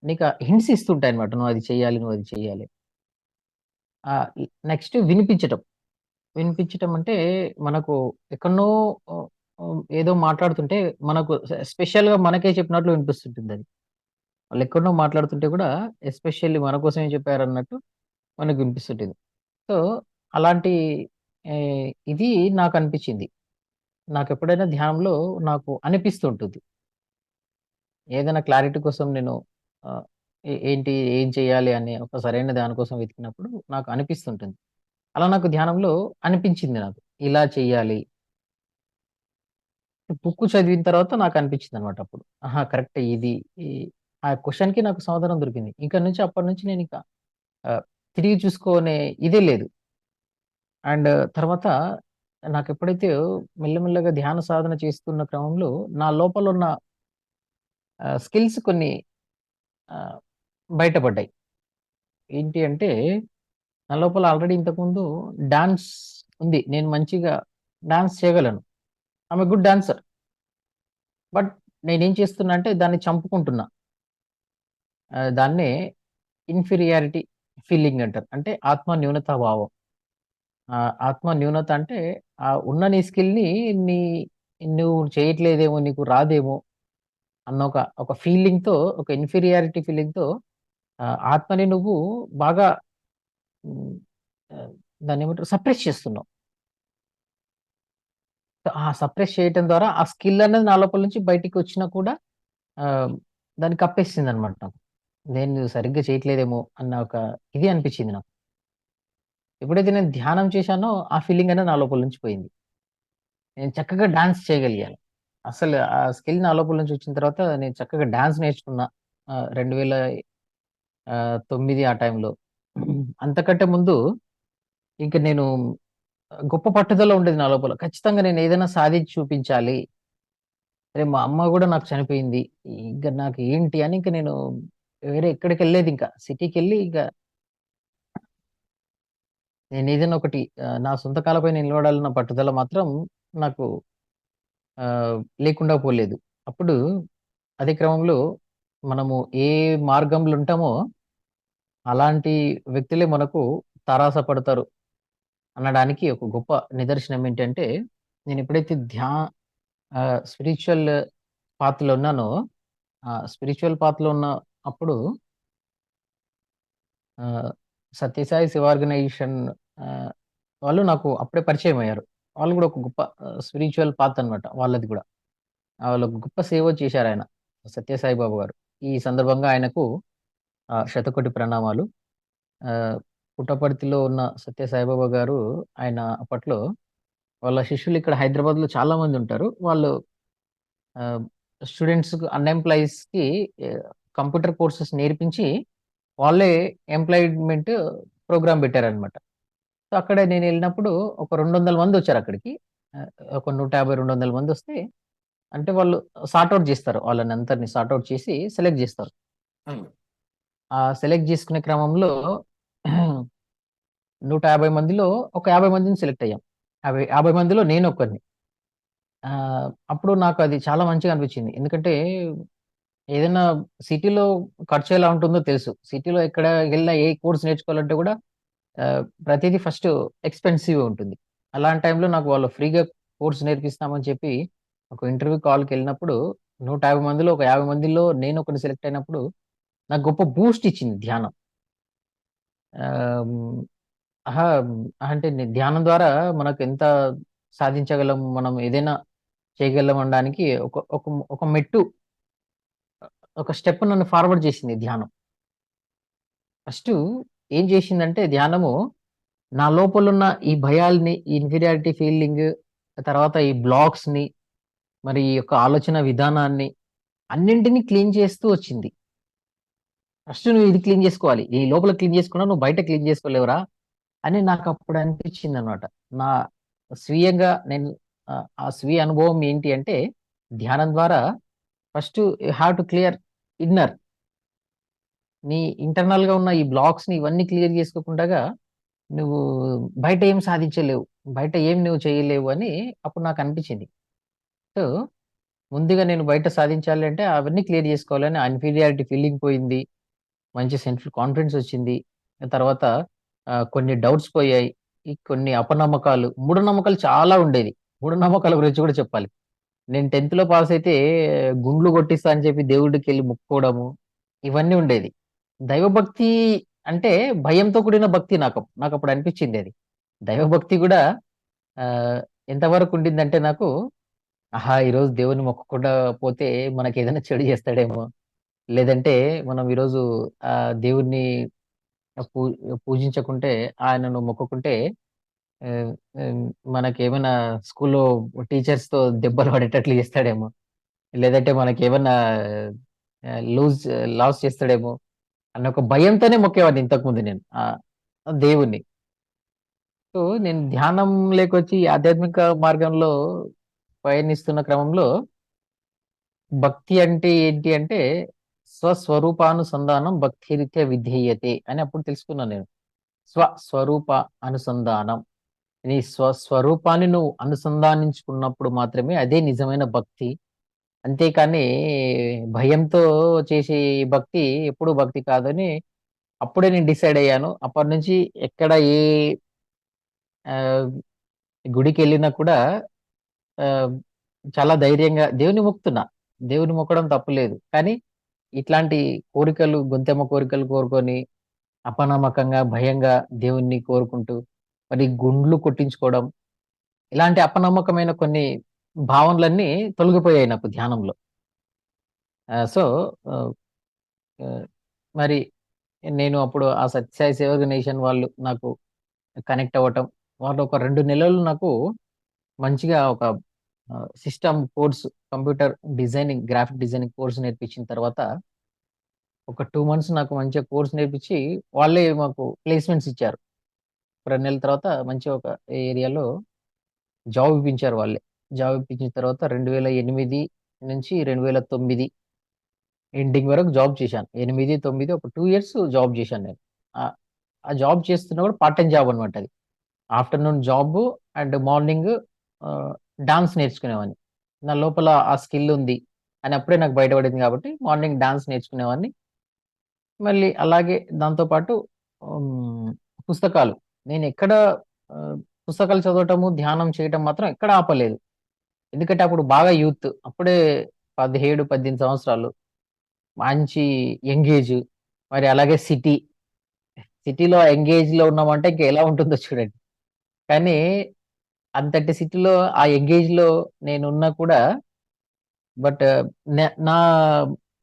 నీకా హింట్స్ ఇస్తుంటాయన్నమాట. నువ్వది చెయ్యాలి, నువ్వది చెయ్యాలి. నెక్స్ట్ వినిపించటం. వినిపించటం అంటే మనకు ఎక్కడనో ఆహ్, ఏదో మాట్లాడుతుంటే మనకు స్పెషల్‌గా మనకే చెప్పినట్లు వినిపిస్తుంటుందది. వాళ్ళెక్కడనో మాట్లాడుతుంటే కూడా ఎస్పెషల్లీ మన కోసమే చెప్పారన్నట్టు మనకు వినిపిస్తుంటుంది. సో, అలాంటి ఇది నాకనిపించింది. నాకెప్పుడైనా ధ్యానంలో నాకు అనిపిస్తూ ఉంటుంది. ఏదైనా క్లారిటీ కోసం నేను ఆహ్, ఏంటి, ఏం చేయాలి అని ఒక సరైన దాని కోసం వెతికినప్పుడు నాకు అనిపిస్తుంటుంది. అలా నాకు ధ్యానంలో అనిపించింది నాకు. ఇలా చెయ్యాలి. బుక్ చదివిన తర్వాత నాకనిపించిందనమాట అప్పుడు. ఆహా! కరెక్టే ఇది. ఈ ఆ క్వెషన్‌కి నాకు సమాధానం దొరికింది. అప్పటినుంచి నేనింక ఆహ్, తిరిగి చూసుకోనే ఇదే లేదు. అండ్ తర్వాత నాకెప్పుడైతే మెల్లమెల్లగా ధ్యాన సాధన చేస్తున్న క్రమంలో నా లోపలున్న స్కిల్స్ కొన్ని ఆహ్, బయటపడ్డాయి. ఏంటి అంటే, నా లోపల ఆల్రెడీ ఇంతకుముందు డాన్స్ ఉంది. నేను మంచిగా డాన్స్ చేయగలను. I'm a good dancer. But నేనేం చేస్తున్నా అంటే దాన్ని చంపుకుంటున్నా. దాన్నే ఇన్ఫీరియారిటీ ఫీలింగ్ అంటారు. అంటే ఆత్మ న్యూనతా భావం. ఆత్మ న్యూనత అంటే ఉన్న నీ స్కిల్‌ని నీ నువ్వు చేయట్లేదేమో, నీకు రాదేమో అన్న ఒక ఫీలింగ్‌తో, ఒక ఇన్ఫీరియారిటీ ఫీలింగ్‌తో ఆత్మని నువ్వు బాగా హ్మ్, ఆహ్, దాన్నేమంటారు సప్రెస్ చేస్తున్నావు. ఆ సప్రెస్ చేయటం ద్వారా ఆ స్కిల్ అనేది నా లోపల నుంచి బయటికొచ్చినా కూడా ఆహ్, దాన్ని కప్పేసిందనమాట నాకు. నేను సరిగ్గా చేయట్లేదేమో అన్న ఒక ఇది అనిపిచ్చింది నాకు. ఎప్పుడైతే నేను ధ్యానం చేశానో ఆ ఫీలింగ్ అనేది నా లోపల నుంచి పోయింది. నేను చక్కగా డాన్స్ చేయగలిగాను. అసలు ఆ స్కిల్ నా లోపల నుంచి వచ్చిన తర్వాత నేను చక్కగా డాన్స్ నేర్చుకున్నా. 2009 ఆ టైంలో. అంతకంటే ముందు ఇంక నేను గొప్ప పట్టుదల ఉండేది నా లోపల. ఖచ్చితంగా నేను ఏదైనా సాధించి చూపించాలి. అరే! మా అమ్మ గూడా నాకు చనిపోయింది. ఇంక నాకు ఏంటి అని ఇంక నేను వేరే ఎక్కడికెళ్ళలేదింక. సిటీకెళ్ళి ఇక నేనేదైనా ఒకటి నా సొంత కాళ్ళపై నిలబడాలన్న పట్టుదల మాత్రం నాకు లేకుండా పోలేదు. అప్పుడు అదే క్రమంలో మనము ఏ మార్గంలో ఉంటామో అలాంటి వ్యక్తులే మనకు తారాస పడతారు అనడానికి ఒక గొప్ప నిదర్శనం ఏంటంటే, నేనెప్పుడైతే స్పిరిచ్యువల్ పాత్‌లో ఉన్నానో, స్పిరిచ్యువల్ పాత్‌లో ఉన్న అప్పుడు ఆహ్, సత్యసాయి శివ ఆర్గనైజేషన్ ఆహ్, వాళ్ళు నాకు అప్పుడే పరిచయమయ్యారు. వాళ్ళు గూడా ఒక గొప్ప స్పిరిచ్యువల్ పాత్ అన్నమాట వాళ్ళది గూడా. వాళ్ళు ఒక గొప్ప సేవ చేశారాయన. సత్యసాయి బాబా గారు. ఈ సందర్భంగా ఆయనకు శతకోటి ప్రణామాలు. ఆహ్, పుట్టపర్తిలో ఉన్న సత్య సాయిబాబా గారు ఆయన అప్పట్లో వాళ్ళ శిష్యులు ఇక్కడ హైదరాబాద్‌లో చాలా మందుంటారు. వాళ్ళు ఆహ్, స్టూడెంట్స్‌కి అన్‌ఎంప్లాయీస్‌కి ఆహ్, కంప్యూటర్ కోర్సెస్ నేర్పించి వాళ్ళే ఎంప్లాయిమెంట్ ప్రోగ్రామ్ పెట్టారనమాట. సో, అక్కడ నేనెళ్ళినప్పుడు ఒక 200 మందొచ్చారక్కడికి. ఆహ్, ఒక 150, 200 మందొస్తే అంటే వాళ్ళు సార్ట్ ఔట్ జేస్తారు. వాళ్ళనందరిని సార్ట్ ఔట్ చేసి సెలెక్ట్ జేస్తారు. హ్మ్. ఆ సెలెక్ట్ జేసుకునే క్రమంలో 150 మందిలో ఒక 50 మందిని సెలెక్ట్ అయ్యాం. 50 మందిలో నేనొక్కడిని. అప్పుడు నాకది చాలా మంచిగా అనిపించింది. ఎందుకంటే ఏదైనా సిటీలో ఖర్చు ఎలా ఉంటుందో తెలుసు. సిటీలో ఎక్కడికెళ్ళినా ఏ కోర్స్ నేర్చుకోవాలంటే కూడా ప్రతీదీ ఫస్ట్ ఎక్స్‌పెన్సివ్‌గా ఉంటుంది. అలాంటి టైంలో నాకు వాళ్ళు ఫ్రీగా కోర్స్ నేర్పిస్తామని చెప్పి ఒక ఇంటర్వ్యూ కాల్‌కెళ్ళినప్పుడు 150 మందిలో ఒక 50 మందిలో నేనొకడిని సెలెక్ట్ అయినప్పుడు నాకు గొప్ప బూస్ట్ ఇచ్చింది ధ్యానం. ఆహ్, హ్మ్. అహా! అంటే ధ్యానం ద్వారా మనకెంత సాధించగలం, మనం ఏదైనా చేయగలం అనడానికి ఒక ఒక ఒక మెట్టు, ఒక స్టెప్ నన్ను ఫార్వర్డ్ చేసింది ధ్యానం. ఫస్టు ఏం చేసిందంటే ధ్యానము, నా లోపలున్న ఈ భయాల్ని, ఈ ఇన్ఫీరియారిటీ ఫీలింగ్, తర్వాత ఈ బ్లాక్స్‌ని, మరి ఈ యొక్క ఆలోచన విధానాన్ని అన్నింటిని క్లీన్ చేస్తూ వచ్చింది. ఫస్ట్ నువ్వు ఇది క్లీన్ చేసుకోవాలి. ఈ లోపల క్లీన్ చేసుకున్నావు, నువ్వు బయట క్లీన్ చేసుకోలేవురా అని నాకప్పుడు అనిపించిందనమాట. నా స్వీయంగా నేను ఆ స్వీయ అనుభవం ఏంటి అంటే, ధ్యానం ద్వారా first you have to clear inner. నీ ఇంటర్నల్‌గా ఉన్న ఈ బ్లాక్స్‌ని ఇవన్నీ క్లియర్ చేసుకోకుండగా నువ్వు బయట ఏం సాధించలేవు. బయట ఏం నువ్వు చేయలేవు అని అప్పుడు నాకనిపించింది. సో, ముందుగా నేను బయట సాధించాలి అంటే అవన్నీ క్లియర్ చేసుకోవాలని ఆ ఇన్ఫీరియారిటీ ఫీలింగ్ పోయింది. మంచి సెల్ఫ్ కాన్ఫిడెన్స్ వచ్చింది. తర్వాత కొన్ని డౌట్స్ పోయాయి. కొన్ని అపనమ్మకాలు, మూఢనమ్మకాలు చాలా ఉండేది. మూఢనమ్మకాల గురించి కూడా చెప్పాలి. నేను 10థ్‌లో పాస్ అయితే గుండ్లు కొట్టిస్తా అని చెప్పి దేవుడికెళ్ళి మొక్కుకోవడము, ఇవన్నీ ఉండేది. దైవభక్తి అంటే భయంతో కూడిన భక్తి నాకప్పుడు అనిపించిందది. దైవభక్తి గూడా ఆహ్, ఎంతవరకు ఉండిందంటే నాకు, ఆహా! ఈరోజు దేవుడిని మొక్కకుండా పోతే మనకేదైనా చెడు చేస్తాడేమో! లేదంటే మనం ఈరోజు దేవుడిని పూ పూజించకుంటే, ఆయనను మొక్కకుంటే ఆహ్, హ్మ్. మనకేమైనా స్కూల్లో టీచర్స్‌తో దెబ్బలు పడేటట్లు చేస్తాడేమో! లేదంటే మనకేమన్నా లూజ్ లాస్ చేస్తాడేమో అన్న ఒక భయంతోనే మొక్కేవాడిని ఇంతకుముందు నేను. దేవుడిని. సో, నేను ధ్యానంలోకొచ్చి ఆధ్యాత్మిక మార్గంలో పయనిస్తున్న క్రమంలో భక్తి అంటే ఏంటి అంటే, స్వస్వరూపానుసంధానం భక్తిరీత్యా విధీయతే అని అప్పుడు తెలుసుకున్నాను నేను. స్వస్వరూప అనుసంధానం. నీ స్వస్వరూపాన్ని నువ్వు అనుసంధానించుకున్నప్పుడు మాత్రమే అదే నిజమైన భక్తి. అంతేకానీ భయంతో చేసే ఈ భక్తి ఎప్పుడు భక్తి కాదని అప్పుడే నేను డిసైడ్ అయ్యాను. అప్పటినుంచి ఎక్కడ ఏ ఆహ్, గుడికెళ్ళినా కూడా ఆహ్, చాలా ధైర్యంగా దేవుడిని మొక్కుతున్నా. దేవుడిని మొక్కడం తప్పు లేదు. కానీ ఇట్లాంటి కోరికలు గొంతెమ్మ కోరికలు కోరుకొని అపనమ్మకంగా, భయంగా దేవుడిని కోరుకుంటూ మరి గుండ్లు కొట్టించుకోవడం ఇలాంటి అపనమ్మకమైన కొన్ని భావనలన్నీ తొలగిపోయాయి నాకు ధ్యానంలో. సో, ఆహ్, ఆహ్, మరి నేను అప్పుడు ఆ సత్యసాయి సేవ ఆర్గనైజేషన్ వాళ్ళు నాకు కనెక్ట్ అవ్వటం. వాళ్ళు ఒక 2 నెలలు నాకు మంచిగా ఒక system course computer designing, graphic designing course నేర్పించిన తర్వాత ఒక 2 మంత్స్ నాకు మంచిగా కోర్స్ నేర్పించి వాళ్ళే మాకు ప్లేస్‌మెంట్స్ ఇచ్చారు. 2 నెలల తర్వాత మంచిగా ఒక ఏరియాలో జాబ్ ఇప్పించారు వాళ్ళే. జాబ్ ఇప్పించిన తర్వాత 2008 నుంచి 2009 ఎండింగ్ వరకు జాబ్ చేశాను. 8, 9 ఒక 2 ఇయర్స్ జాబ్ చేశాను నేను. ఆహ్, ఆ జాబ్ చేస్తున్నప్పుడు పార్ట్ టైమ్ జాబ్ అనమాట అది. ఆఫ్టర్‌నూన్ జాబు అండ్ మార్నింగ్ ఆహ్, డాన్స్ నేర్చుకునేవాడిని. నా లోపల ఆ స్కిల్ ఉంది అని అప్పుడే నాకు బయటపడింది కాబట్టి మార్నింగ్ డాన్స్ నేర్చుకునేవాడిని. మళ్ళీ అలాగే దాంతో పాటు హ్మ్, పుస్తకాలు. నేనెక్కడ ఆహ్, పుస్తకాలు చదవటము, ధ్యానం చేయటం మాత్రం ఎక్కడ ఆపలేదు. ఎందుకంటే అప్పుడు బాగా యూత్. అప్పుడే 17, 18 సంవత్సరాలు. మంచి యంగ్ ఏజ్. మరి అలాగే సిటీ. సిటీలో యంగ్ ఏజ్‌లో ఉన్నామంటే ఇంక ఎలా ఉంటుందో చూడండి. కానీ అంతటి సిటీలో ఆ యంగ్ ఏజ్‌లో నేనున్నా కూడా బట్ నా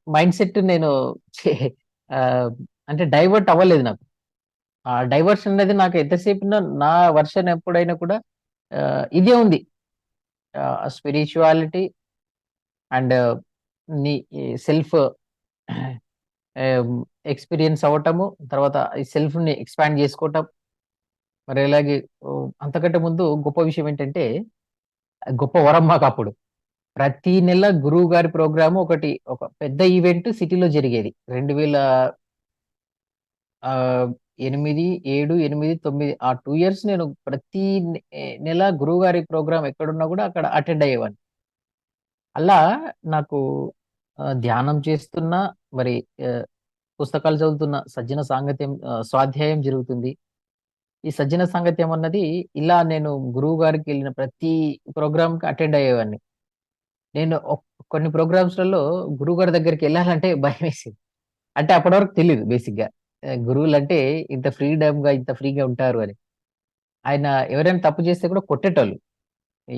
మైండ్‌సెట్ నేను చే ఆహ్, అంటే డైవర్ట్ అవ్వలేదు నాకు. ఆ డైవర్షన్ అనేది నాకు ఎంతసేపున్నా నా వర్షన్ ఎప్పుడైనా కూడా ఇదే ఉంది. స్పిరిచ్యువాలిటీ అండ్ నీ సెల్ఫ్ ఆహ్, ఎక్స్‌పీరియన్స్ అవ్వటము. తర్వాత ఈ సెల్ఫ్‌ని ఎక్స్‌పాండ్ చేసుకోవటం. మరి ఇలాగే అంతకంటే ముందు గొప్ప విషయం ఏంటంటే, గొప్ప వరం మాకప్పుడు. ప్రతి నెల గురువు గారి ప్రోగ్రామ్ ఒకటి ఒక పెద్ద ఈవెంట్ సిటీలో జరిగేది. 2000 ఆహ్, 8, 7, 8, 9 ఆ 2 ఇయర్స్ నేను ప్రతి నెల గురువుగారి ప్రోగ్రామ్ ఎక్కడున్నా గూడా అక్కడ అటెండ్ అయ్యేవాడిని. అలా నాకు ధ్యానం చేస్తున్నా, మరి ఆహ్, పుస్తకాలు చదువుతున్న, సజ్జన సాంగత్యం స్వాధ్యాయం జరుగుతుంది. ఈ సజ్జన సాంగత్యం అన్నది ఇలా నేను గురువు గారికెళ్ళిన ప్రతి ప్రోగ్రామ్‌కి అటెండ్ అయ్యేవాడిని. నేను కొన్ని ప్రోగ్రామ్స్‌లలో గురువుగారి దగ్గరికెళ్ళాలంటే భయమేసేది. అంటే అప్పటి వరకు తెలీదు బేసిక్‌గా. గురువులంటే ఇంత ఫ్రీడమ్‌గా, ఇంత ఫ్రీగా ఉంటారు అని. ఆయన ఎవరైనా తప్పు చేస్తే కూడా కొట్టేటోళ్ళు.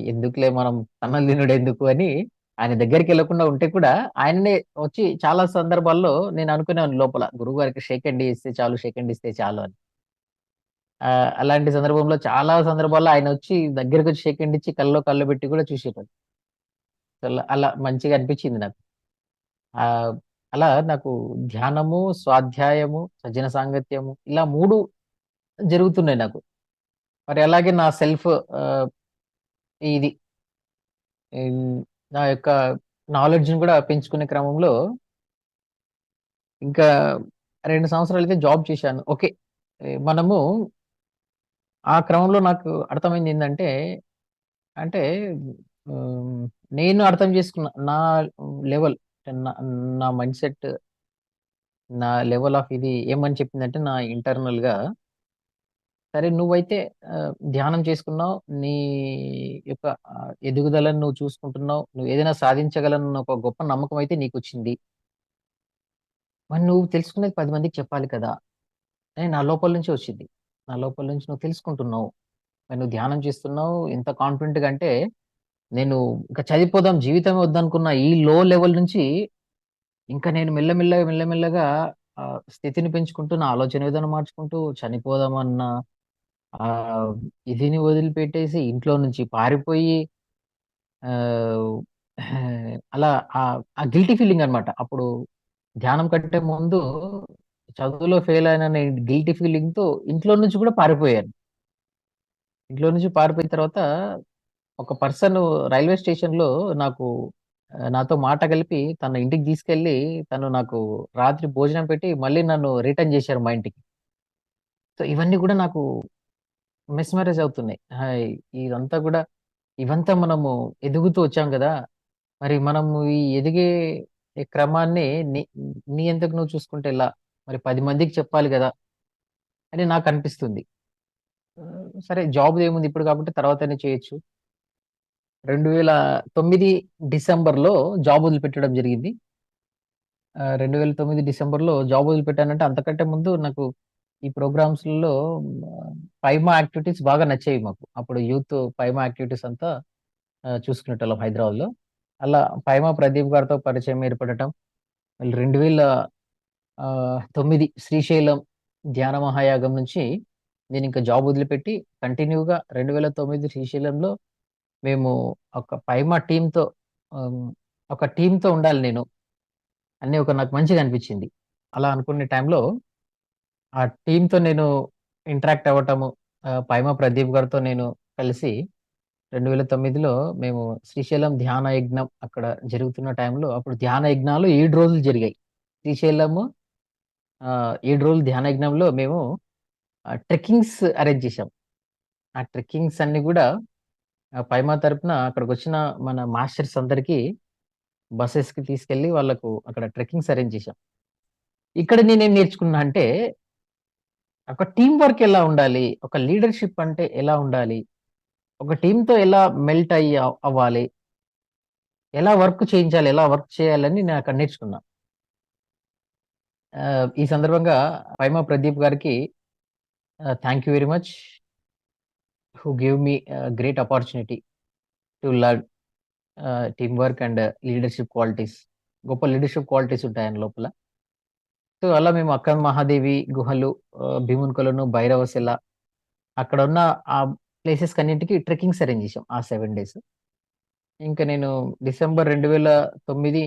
ఎందుకులే మనం తన్నులు తినుడెందుకు అని ఆయన దగ్గరికెళ్ళకుండా ఉంటే కూడా ఆయననే వచ్చి చాలా సందర్భాల్లో నేను అనుకునేవాడిని లోపల గురువుగారికి షేక్ హ్యాండ్ ఇస్తే చాలు, షేక్ హ్యాండ్ ఇస్తే చాలు అని. అలాంటి సందర్భంలో చాలా సందర్భాల్లో ఆయనొచ్చి దగ్గరకొచ్చి షేక్ హ్యాండ్ ఇచ్చి కల్లో కళ్ళు పెట్టి కూడా చూసేటోళ్ళు. అలా మంచిగా అనిపించింది నాకు. ఆహ్, అలా నాకు ధ్యానము, స్వాధ్యాయము, సజ్జన సాంగత్యము ఇలా 3 జరుగుతున్నాయి నాకు. మరి అలాగే నా సెల్ఫ్ ఆహ్, ఇది హ్మ్, నా యొక్క నాలెడ్జ్‌ని కూడా పెంచుకునే క్రమంలో ఇంకా 2 సంవత్సరాలైతే జాబ్ చేశాను. ఓకే. మనము ఆ క్రమంలో నాకు అర్థమైందేందంటే, అంటే హ్మ్, నేను అర్థం చేసుకున్న నా లెవెల్ నా నా మైండ్‌సెట్ నా లెవెల్ ఆఫ్ ఇది ఏమని చెప్పిందంటే నా ఇంటర్నల్‌గా, సరే నువ్వైతే ధ్యానం చేసుకున్నావు. నీ యొక్క ఎదుగుదలను నువ్వు చూసుకుంటున్నావు. నువ్వేదైనా సాధించగలనన్న ఒక గొప్ప నమ్మకం అయితే నీకొచ్చింది. మరి నువ్వు తెలుసుకున్నది 10 మందికి చెప్పాలి కదా! అని నా లోపల నుంచి వచ్చింది. నా లోపల నుంచి నువ్వు తెలుసుకుంటున్నావు. మరి నువ్వు ధ్యానం చేస్తున్నావు. ఎంత కాన్ఫిడెంట్‌గా అంటే, నేను ఇంక చనిపోదాం జీవితమే వద్దనుకున్న ఈ లో లెవెల్ నుంచి ఇంకా నేను మెల్లమెల్లగా, మెల్లమెల్లగా స్థితిని పెంచుకుంటూ, నా ఆలోచన విధానం మార్చుకుంటూ చనిపోదామన్న ఆహ్, ఇదిని వదిలిపెట్టేసి ఇంట్లో నుంచి పారిపోయి ఆహ్, అలా ఆ గిల్టీ ఫీలింగ్ అన్నమాట. అప్పుడు ధ్యానం కంటే ముందు చదువులో ఫెయిల్ అయిననే గిల్టీ ఫీలింగ్‌తో ఇంట్లో నుంచి కూడా పారిపోయాను. ఇంట్లో నుంచి పారిపోయిన తర్వాత ఒక పర్సన్ రైల్వే స్టేషన్‌లో నాకు నాతో మాట కలిపి తన ఇంటికి తీసుకెళ్ళి తను నాకు రాత్రి భోజనం పెట్టి మళ్ళీ నన్ను రిటర్న్ చేశారు మా ఇంటికి. సో, ఇవన్నీ కూడా నాకు మెస్మరైజ్ అవుతున్నాయి. ఇదంతా కూడా ఇవంతా మనము ఎదుగుతూ వచ్చాం గదా! మరి మనము ఈ ఎదిగే ఈ క్రమాన్ని నీ నీ అంతకు నువ్వు చూసుకుంటే ఎలా? మరి 10 మందికి చెప్పాలి గదా! అని నాకనిపిస్తుంది. సరే జాబ్‌దేముంది ఇప్పుడు కాబట్టి తర్వాతైనా చేయొచ్చు. 2009 డిసెంబర్‌లో జాబ్ వదిలిపెట్టడం జరిగింది. 2009 డిసెంబర్‌లో జాబ్ వదిలిపెట్టానంటే అంతకంటే ముందు నాకు ఈ ప్రోగ్రామ్స్‌లలో పైమా యాక్టివిటీస్ బాగా నచ్చేవి మాకు. అప్పుడు యూత్ పైమా యాక్టివిటీస్ అంతా చూసుకునేటోళ్ళం హైదరాబాద్‌లో. అలా పైమా ప్రదీప్ గారితో పరిచయం ఏర్పడటం. మళ్ళీ 2009 శ్రీశైలం ధ్యాన మహాయాగం నుంచి నేనింక జాబ్ వదిలిపెట్టి కంటిన్యూగా 2009 శ్రీశైలంలో మేము ఒక పైమా టీమ్‌తో ఆహ్, ఒక టీమ్‌తో ఉండాలి నేను అని నాకు మంచిగా అనిపించింది. అలా అనుకునే టైంలో ఆ టీమ్‌తో నేను ఇంటరాక్ట్ అవ్వటము, పైమా ప్రదీప్ గారితో నేను కలిసి 2009లో మేము శ్రీశైలం ధ్యాన యజ్ఞం అక్కడ జరుగుతున్న టైంలో అప్పుడు ధ్యాన యజ్ఞాలు 7 రోజులు జరిగాయి. శ్రీశైలము 7 రోజులు ధ్యాన యజ్ఞంలో మేము ట్రెక్కింగ్స్ అరేంజ్ చేశాం. ఆ ట్రెక్కింగ్స్ అన్నీ గూడా పైమా తరపున అక్కడికొచ్చిన మన మాస్టర్స్ అందరికీ బసెస్‌కి తీసుకెళ్ళి వాళ్ళకు అక్కడ ట్రెక్కింగ్స్ అరేంజ్ చేశాం. ఇక్కడ నేనేం నేర్చుకున్నా అంటే ఒక టీమ్ వర్క్ ఎలా ఉండాలి? ఒక లీడర్‌షిప్ అంటే ఎలా ఉండాలి? ఒక టీమ్‌తో ఎలా మెల్ట్ అవ్వాలి? ఎలా వర్క్ చేయించాలి? ఎలా వర్క్ చేయాలని నేనక్కడ నేర్చుకున్నా. ఈ సందర్భంగా పైమా ప్రదీప్ గారికి thank you very much who gave me great opportunity to learn team work and leadership qualities. గొప్ప లీడర్‌షిప్ క్వాలిటీస్ ఉంటాయి ఆయన లోపల. సో, అలా మేము అక్కన్ మహాదేవి గుహలు, భీముని కొలను, భైరవశిల అక్కడున్న ఆ ప్లేసెస్‌కన్నింటికి ట్రెక్కింగ్స్ అరేంజ్ చేశాం. ఆ 7 డేస్. ఇంక నేను డిసెంబర్ 2009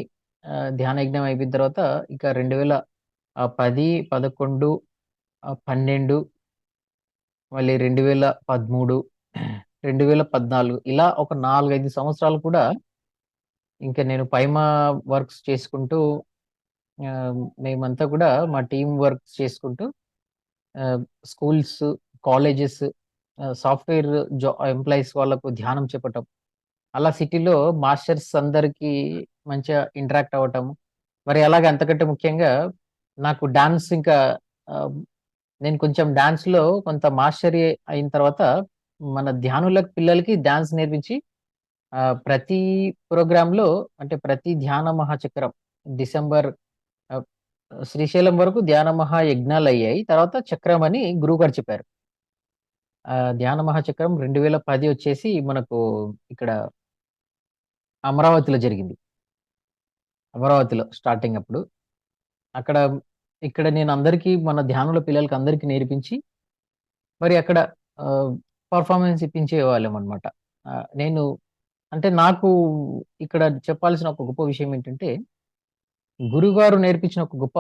ధ్యానయజ్ఞం అయిపోయిన తర్వాత ఇక 2010, 11, 12 మళ్ళీ 2013, 2014 ఇలా ఒక 4, 5 సంవత్సరాలు కూడా ఇంక నేను పైమా వర్క్స్ చేసుకుంటూ మేమంతా కూడా మా టీమ్ వర్క్స్ చేసుకుంటూ ఆహ్, స్కూల్స్, కాలేజెస్, సాఫ్ట్‌వేర్ ఎంప్లాయీస్ వాళ్ళకు ధ్యానం చెప్పటం. అలా సిటీలో మాస్టర్స్ అందరికీ మంచిగా ఇంటరాక్ట్ అవ్వటం. మరి అలాగే అంతకంటే ముఖ్యంగా నాకు డాన్స్ ఇంకా ఆహ్, నేను కొంచెం డాన్స్‌లో కొంత మాస్టరీ అయిన తర్వాత మన ధ్యానుల పిల్లలకి డాన్స్ నేర్పించి ప్రతి ప్రోగ్రామ్‌లో అంటే ప్రతి ధ్యాన మహాచక్రం డిసెంబర్ ఆహ్, శ్రీశైలం వరకు ధ్యాన మహాయజ్ఞాలయ్యాయి. తర్వాత చక్రం అని గురువుగారు చెప్పారు. ధ్యాన మహాచక్రం 2010 వచ్చేసి మనకు ఇక్కడ అమరావతిలో జరిగింది. అమరావతిలో స్టార్టింగ్ అప్పుడు. అక్కడ ఇక్కడ నేను అందరికీ మన ధ్యానుల పిల్లలకి అందరికి నేర్పించి మరి అక్కడ ఆహ్, పెర్ఫార్మన్స్ ఇప్పించేవాళ్ళమనమాట. నేను అంటే నాకు ఇక్కడ చెప్పాల్సిన ఒక గొప్ప విషయం ఏంటంటే, గురువుగారు నేర్పించిన ఒక గొప్ప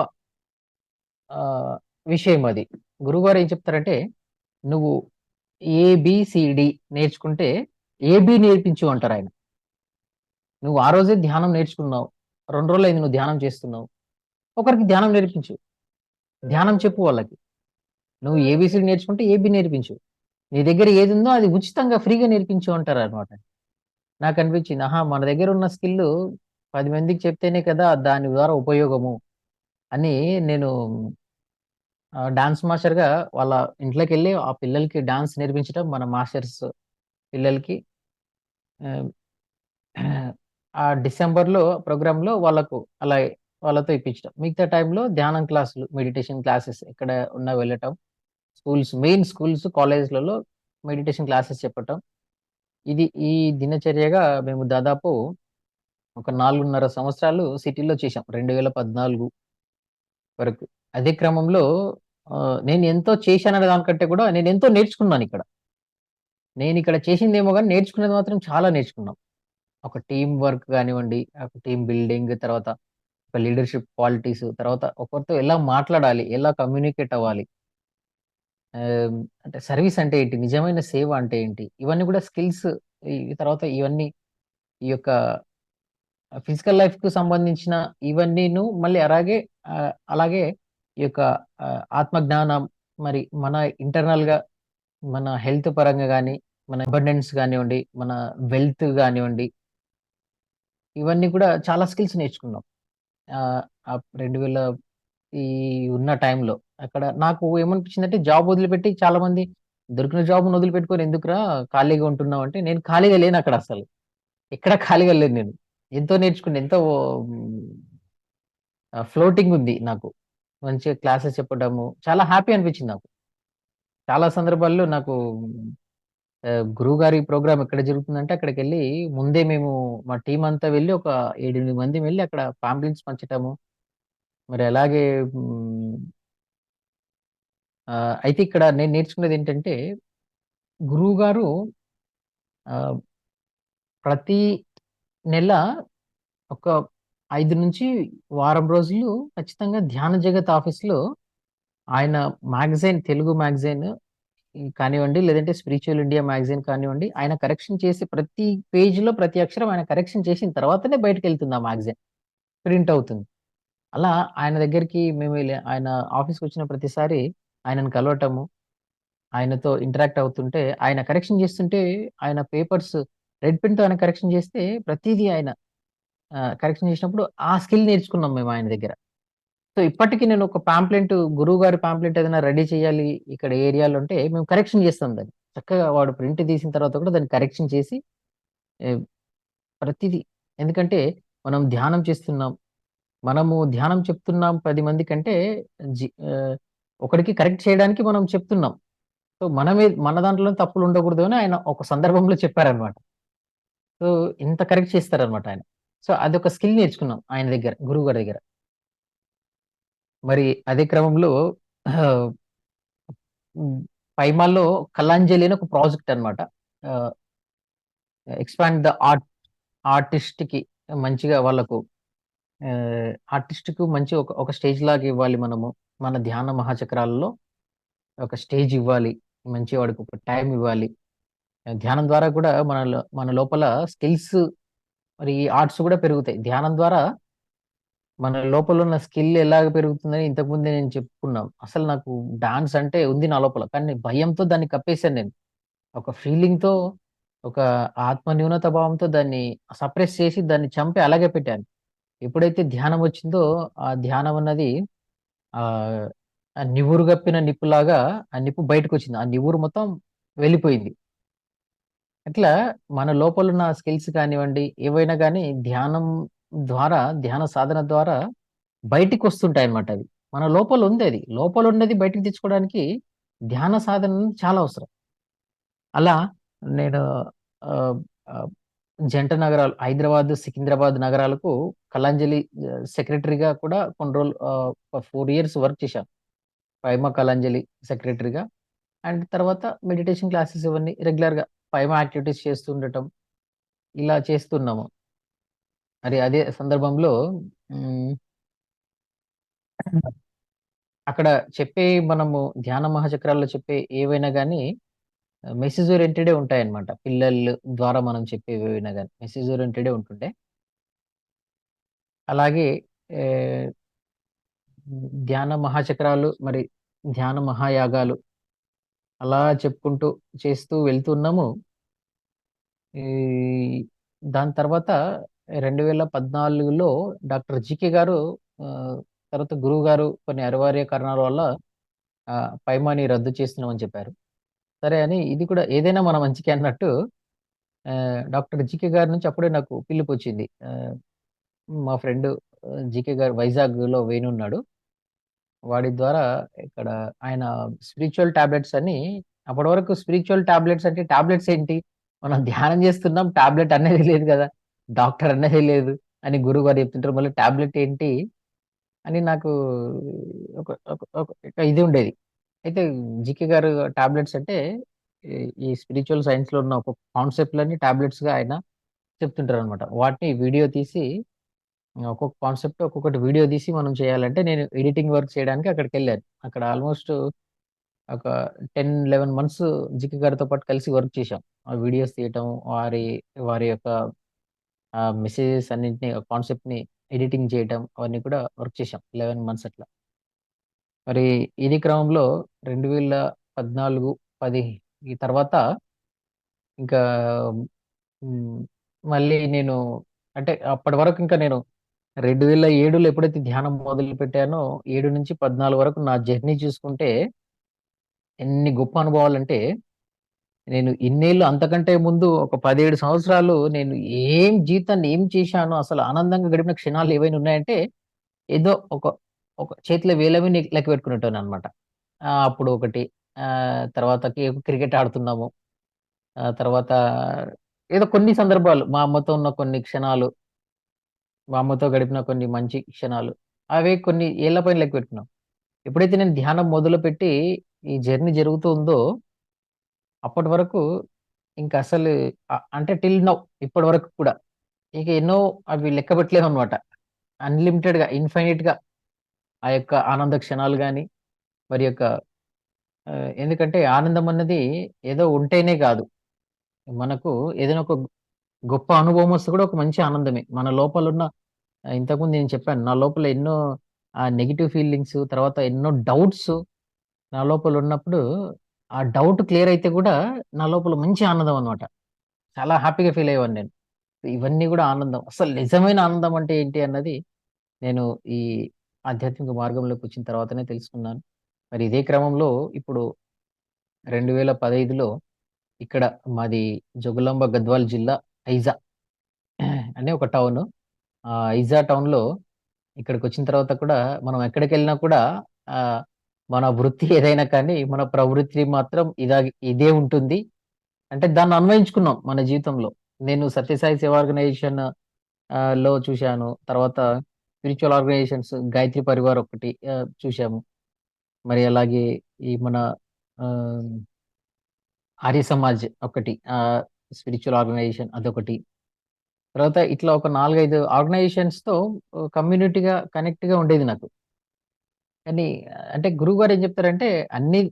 ఆహ్, విషయం అది. గురువుగారు ఏం చెప్తారంటే, "నువ్వు ఏబీసీడీ నేర్చుకుంటే ఏబీ నేర్పించు" అంటారాయన. "నువ్వు ఆ రోజే ధ్యానం నేర్చుకున్నావు. 2 రోజులయింది నువ్వు ధ్యానం చేస్తున్నావు. ఒకరికి ధ్యానం నేర్పించు. ధ్యానం చెప్పు వాళ్ళకి. నువ్వు ఏబీసీడీ నేర్చుకుంటే ఏబీ నేర్పించు. నీ దగ్గర ఏదుందో అది ఉచితంగా ఫ్రీగా నేర్పించు" అంటారనమాట. నాకనిపించింది. ఆహా! మన దగ్గరున్న స్కిల్లు 10 మందికి చెప్తేనే కదా దాని ద్వారా ఉపయోగము అని నేను డాన్స్ మాస్టర్‌గా వాళ్ళ ఇంట్లోకెళ్ళి ఆ పిల్లలకి డాన్స్ నేర్పించడం మన మాస్టర్స్ పిల్లలకి ఆహ్, ఆ డిసెంబర్‌లో ప్రోగ్రామ్‌లో వాళ్ళకు అలా వాళ్ళతో ఇప్పించడం. మిగతా టైంలో ధ్యానం క్లాసులు, మెడిటేషన్ క్లాసెస్ ఎక్కడ ఉన్నా వెళ్ళటం. మెయిన్ స్కూల్స్, కాలేజ్‌లలో మెడిటేషన్ క్లాసెస్ చెప్పటం. ఈ దినచర్యగా మేము దాదాపు ఒక 4.5 సంవత్సరాలు సిటీలో చేశాం. 2014 వరకు. అదే క్రమంలో నేను ఎంతో చేశాననే దానికంటే కూడా నేను ఎంతో నేర్చుకున్నాను ఇక్కడ. నేను ఇక్కడ చేసిందేమో గాని నేర్చుకున్నది మాత్రం చాలా నేర్చుకున్నాం. ఒక టీమ్ వర్క్ గానివ్వండి, ఒక టీమ్ బిల్డింగ్, తర్వాత ఒక లీడర్‌షిప్ క్వాలిటీస్, తర్వాత ఒకరితో ఎలా మాట్లాడాలి, ఎలా కమ్యూనికేట్ అవ్వాలి, అంటే సర్వీస్ అంటే ఏంటి, నిజమైన సేవ అంటే ఏంటి, ఇవన్నీ కూడా స్కిల్స్. తర్వాత ఇవన్నీ ఈ యొక్క ఫిజికల్ లైఫ్‌కు సంబంధించిన ఇవన్నీను మళ్ళీ అలాగే ఈ యొక్క ఆత్మ జ్ఞానం, మరి మన ఇంటర్నల్‌గా మన హెల్త్ పరంగా గాని, మన అబండెన్స్ గానివ్వండి, మన వెల్త్ గానివ్వండి, ఇవన్నీ కూడా చాలా స్కిల్స్ నేర్చుకున్నాం. ఆహ్, 2000 ఈ ఉన్న టైంలో అక్కడ నాకు ఏమనిపించిందంటే, జాబ్ వదిలిపెట్టి చాలామంది దొరికిన జాబ్‌ని వదిలిపెట్టుకొని ఎందుకురా ఖాళీగా ఉంటున్నావు అంటే, నేను ఖాళీగా లేనక్కడ అసలు. ఎక్కడ ఖాళీగా లేను నేను. ఎంతో నేర్చుకున్నా. ఎంతో ఫ్లోటింగ్ ఉంది నాకు. మంచిగా క్లాసెస్ చెప్పడము చాలా హ్యాపీ అనిపించింది నాకు. చాలా సందర్భాల్లో నాకు గురువుగారి ప్రోగ్రామ్ ఎక్కడ జరుగుతుందంటే అక్కడికెళ్ళి ముందే మేము మా టీమ్ అంతా వెళ్లి ఒక 7, 8 మంది వెళ్లి అక్కడ పాంప్లెట్స్ పంచటము. మరి అలాగే హ్మ్, అయితే ఇక్కడ నేను నేర్చుకున్నదేంటంటే, గురువుగారు ఆహ్, ప్రతి నెల ఒక 5 నుంచి వారం రోజులు ఖచ్చితంగా ధ్యాన జగత్ ఆఫీస్‌లో ఆయన తెలుగు మ్యాగజైన్ కానివ్వండి, లేదంటే స్పిరిచ్యువల్ ఇండియా మ్యాగజైన్ కానివ్వండి, ఆయన కరెక్షన్ చేసి ప్రతి పేజ్‌లో ప్రతి అక్షరం ఆయన కరెక్షన్ చేసిన తర్వాతనే బయటికెళ్తుంది ఆ మ్యాగజైన్. ప్రింట్ అవుతుంది. అలా ఆయన దగ్గరికి మేము వెళ్లి ఆయన ఆఫీస్‌కొచ్చిన ప్రతిసారి ఆయనను కలవటము, ఆయనతో ఇంటరాక్ట్ అవుతుంటే, ఆయన కరెక్షన్ చేస్తుంటే, ఆయన పేపర్స్ రెడ్ పెన్‌తో ఆయన కరెక్షన్ చేస్తే ప్రతీదీ ఆయన కరెక్షన్ చేసినప్పుడు ఆ స్కిల్ నేర్చుకున్నాం మేము ఆయన దగ్గర. సో, ఇప్పటికి నేను ఒక గురువుగారి పాంప్లెట్ ఏదైనా రెడీ చేయాలి ఇక్కడ ఏరియాలో అంటే, మేము కరెక్షన్ చేస్తాం దాన్ని. చక్కగా వాడు ప్రింట్ తీసిన తర్వాత కూడా దాన్ని కరెక్షన్ చేసి ఆహ్, ప్రతీదీ. ఎందుకంటే మనం ధ్యానం చేస్తున్నాం. మనము ధ్యానం చెప్తున్నాం 10 మందికంటే ఒకడికి కరెక్ట్ చేయడానికి మనం చెప్తున్నాం. సో, మన దాంట్లోనే తప్పులు ఉండకూడదు అని ఆయన ఒక సందర్భంలో చెప్పారనమాట. సో, ఇంత కరెక్ట్ చేస్తారనమాట ఆయన. సో, అదొక స్కిల్ నేర్చుకున్నాం ఆయన దగ్గర, గురువుగారి దగ్గర. మరి అదే క్రమంలో ఆహ్, హ్మ్. పైమాల్లో కలాంజలి అని ఒక ప్రాజెక్ట్ అన్నమాట. ఆహ్, ఎక్స్‌పాండ్ ద ఆర్టిస్ట్‌కి మంచిగా వాళ్ళకు ఆర్టిస్ట్‌కు మంచి ఒక ఒక స్టేజ్ లాగా ఇవ్వాలి మనము. మన ధ్యాన మహాచక్రాలలో ఒక స్టేజ్ ఇవ్వాలి. మంచి వాడికి ఒక టైమ్ ఇవ్వాలి. ధ్యానం ద్వారా కూడా మన లోపల స్కిల్స్, మరి ఆర్ట్స్ కూడా పెరుగుతాయి. ధ్యానం ద్వారా మన లోపల ఉన్న స్కిల్ ఎలాగ పెరుగుతుందని ఇంతకుముందే నేను చెప్పుకున్నాం. అసలు నాకు డాన్స్ అంటే ఉంది నా లోపల. కానీ భయంతో దాన్ని కప్పేసాను నేను. ఒక ఫీలింగ్‌తో, ఒక ఆత్మ న్యూనత భావంతో దాన్ని సప్రెస్ చేసి దాన్ని చంపి అలాగే పెట్టాను. ఎప్పుడైతే ధ్యానం వచ్చిందో, ఆ ధ్యానం అన్నది ఆహ్, ఆ నివురుగప్పిన నిప్పులాగా ఆ నిప్పు బయటకొచ్చింది. ఆ నివురు మొత్తం వెళ్ళిపోయింది. అట్లా మన లోపలున్న స్కిల్స్ కానివ్వండి, ఏవైనా గాని ధ్యాన సాధన ద్వారా బయటికొస్తుంటాయన్నమాట అవి. మన లోపల ఉందది. లోపలున్నది బయటికి తెచ్చుకోవడానికి ధ్యాన సాధన చాలా అవసరం. అలా నేను ఆహ్, ఆహ్, జంట నగరాలు హైదరాబాద్, సికింద్రాబాద్ నగరాలకు కలాంజలి సెక్రటరీగా కూడా కొన్ని రోజులు ఒక 4 ఇయర్స్ వర్క్ చేశాను. పైమా కలాంజలి సెక్రటరీగా. అండ్ తర్వాత మెడిటేషన్ క్లాసెస్ ఇవన్నీ రెగ్యులర్‌గా పైమా యాక్టివిటీస్ చేస్తూ ఉండటం. ఇలా చేస్తున్నాము. మరి అదే సందర్భంలో హ్మ్. అక్కడ మనము ధ్యాన మహాచక్రాల్లో చెప్పే ఏవైనా గాని మెసేజ్ ఓరియెంటెడే ఉంటాయన్నమాట. పిల్లలు ద్వారా మనం చెప్పేవేవైనా గాని మెసేజ్ ఓరియెంటెడే ఉంటుండే. అలాగే ఆహ్, ధ్యాన మహాచక్రాలు, మరి ధ్యాన మహాయాగాలు అలా చెప్పుకుంటూ చేస్తూ వెళ్తున్నాము. ఈ దాని తర్వాత 2014లో డాక్టర్ జీకే గారు ఆహ్, తర్వాత గురువుగారు కొన్ని అనివార్య కారణాల వల్ల పైమాని రద్దు చేస్తున్నామని చెప్పారు. సరే అని ఇది కూడా ఏదైనా మన మంచికే అన్నట్టు డాక్టర్ జీకే గారి నుంచి అప్పుడే నాకు పిలుపొచ్చింది. మా ఫ్రెండ్ జీకే గారు వైజాగ్‌లో వేణున్నాడు. వాడి ద్వారా ఇక్కడ ఆయన స్పిరిచ్యువల్ టాబ్లెట్స్ అని, అప్పటి వరకు స్పిరిచ్యువల్ టాబ్లెట్స్ అంటే టాబ్లెట్స్ ఏంటి? మనం ధ్యానం చేస్తున్నాం. టాబ్లెట్ అనేది లేదు గదా! డాక్టర్ అనేది లేదు అని గురువుగారు చెప్తుంటారు. మళ్ళీ టాబ్లెట్ ఏంటి? అని నాకు ఒక ఒక ఒక ఒక ఇది ఉండేది. అయితే జీకే గారు టాబ్లెట్స్ అంటే ఈ ఈ స్పిరిచ్యువల్ సైన్స్‌లో ఉన్న ఒక కాన్సెప్ట్‌లని టాబ్లెట్స్‌గా ఆయన చెప్తుంటారనమాట. వాటిని వీడియో తీసి ఒక్కొక్క కాన్సెప్ట్ ఒక్కొక్కటి వీడియో తీసి మనం చేయాలంటే నేను ఎడిటింగ్ వర్క్ చేయడానికి అక్కడికెళ్ళాను. అక్కడ ఆల్‌మోస్ట్ ఒక 10, 11 మంత్స్ జీకే గారితో పాటు కలిసి వర్క్ చేశాం. ఆ వీడియోస్ తీయటం, వారి వారి యొక్క మెసేజెస్ అన్నింటిని కాన్సెప్ట్‌ని ఎడిటింగ్ చేయటం అవన్నీ కూడా వర్క్ చేశాం. 11 మంత్స్ అట్లా. మరి ఇది క్రమంలో 2014, 10 ఈ తర్వాత ఇంకా హ్మ్. మళ్ళీ నేను అంటే అప్పటి వరకు ఇంకా నేను 2007లో ఎప్పుడైతే ధ్యానం మొదలుపెట్టానో 7-14 వరకు నా జర్నీ చూసుకుంటే ఎన్ని గొప్ప అనుభవాలంటే నేను ఇన్నేళ్ళు అంతకంటే ముందు ఒక 17 సంవత్సరాలు నేను జీవితాన్ని ఏం చేశానో అసలు ఆనందంగా గడిపిన క్షణాలు ఏవైనా ఉన్నాయంటే ఏదో ఒక ఒక చేతిలో వేలవి లెక్క పెట్టుకునేటోడిననమాట. అప్పుడు ఒకటి తర్వాత క్రికెట్ ఆడుతున్నాము. తర్వాత ఏదో కొన్ని సందర్భాలు మా అమ్మతో ఉన్న కొన్ని క్షణాలు, మా అమ్మతో గడిపిన కొన్ని మంచి క్షణాలు. అవే కొన్ని ఏళ్ల పైన లెక్క పెట్టుకున్నాం. ఎప్పుడైతే నేను ధ్యానం మొదలుపెట్టి ఈ జర్నీ జరుగుతూ ఉందో, అప్పటి వరకు ఇంక అసలు అంటే టిల్ నౌ ఇప్పటి వరకు కూడా ఇక ఎన్నో అవి లెక్క పెట్టలేమనమాట. అన్‌లిమిటెడ్‌గా, ఇన్‌ఫైనైట్‌గా ఆ యొక్క ఆనంద క్షణాలు గాని, మరి యొక్క ఎందుకంటే ఆనందం అన్నది ఏదో ఉంటేనే కాదు. మనకు ఏదైనా ఒక గొప్ప అనుభవం వస్తే కూడా ఒక మంచి ఆనందమే. మన లోపలున్న ఇంతకుముందు నేను చెప్పాను. నా లోపల ఎన్నో నెగెటివ్ ఫీలింగ్స్ తర్వాత ఎన్నో డౌట్స్ నా లోపల ఉన్నప్పుడు, ఆ డౌట్ క్లియర్ అయితే కూడా నా లోపల మంచి ఆనందం అన్నమాట. చాలా హ్యాపీగా ఫీల్ అయ్యేవాడిని నేను. ఇవన్నీ కూడా ఆనందం. అసలు నిజమైన ఆనందం అంటే ఏంటి అన్నది నేను ఈ ఆధ్యాత్మిక మార్గంలోకొచ్చిన తర్వాతనే తెలుసుకున్నాను. మరి ఇదే క్రమంలో ఇప్పుడు 2015లో ఇక్కడ మాది జోగులాంబ గద్వాల్ జిల్లా ఐజా అనే ఒక టౌను. ఐజా టౌన్‌లో ఇక్కడికొచ్చిన తర్వాత కూడా మనం ఎక్కడికెళ్ళినా కూడా ఆహ్, మన వృత్తి ఏదైనా కానీ, మన ప్రవృత్తి మాత్రం ఇదే ఉంటుంది. అంటే దాన్ని అన్వయించుకున్నాం మన జీవితంలో. నేను సత్యసాయి సేవా ఆర్గనైజేషన్ లో చూశాను. తర్వాత స్పిరిచ్యువల్ ఆర్గనైజేషన్స్ గాయత్రి పరివార్ ఒకటి చూశాము. మరి అలాగే ఈ మన ఆహ్, ఆర్య సమాజ్ ఒకటి స్పిరిచ్యువల్ ఆర్గనైజేషన్ అదొకటి. తర్వాత ఇట్లా ఒక 4, 5 ఆర్గనైజేషన్స్‌తో కమ్యూనిటీగా కనెక్ట్‌గా ఉండేది నాకు. కానీ అంటే గురువుగారు ఏం చెప్తారంటే,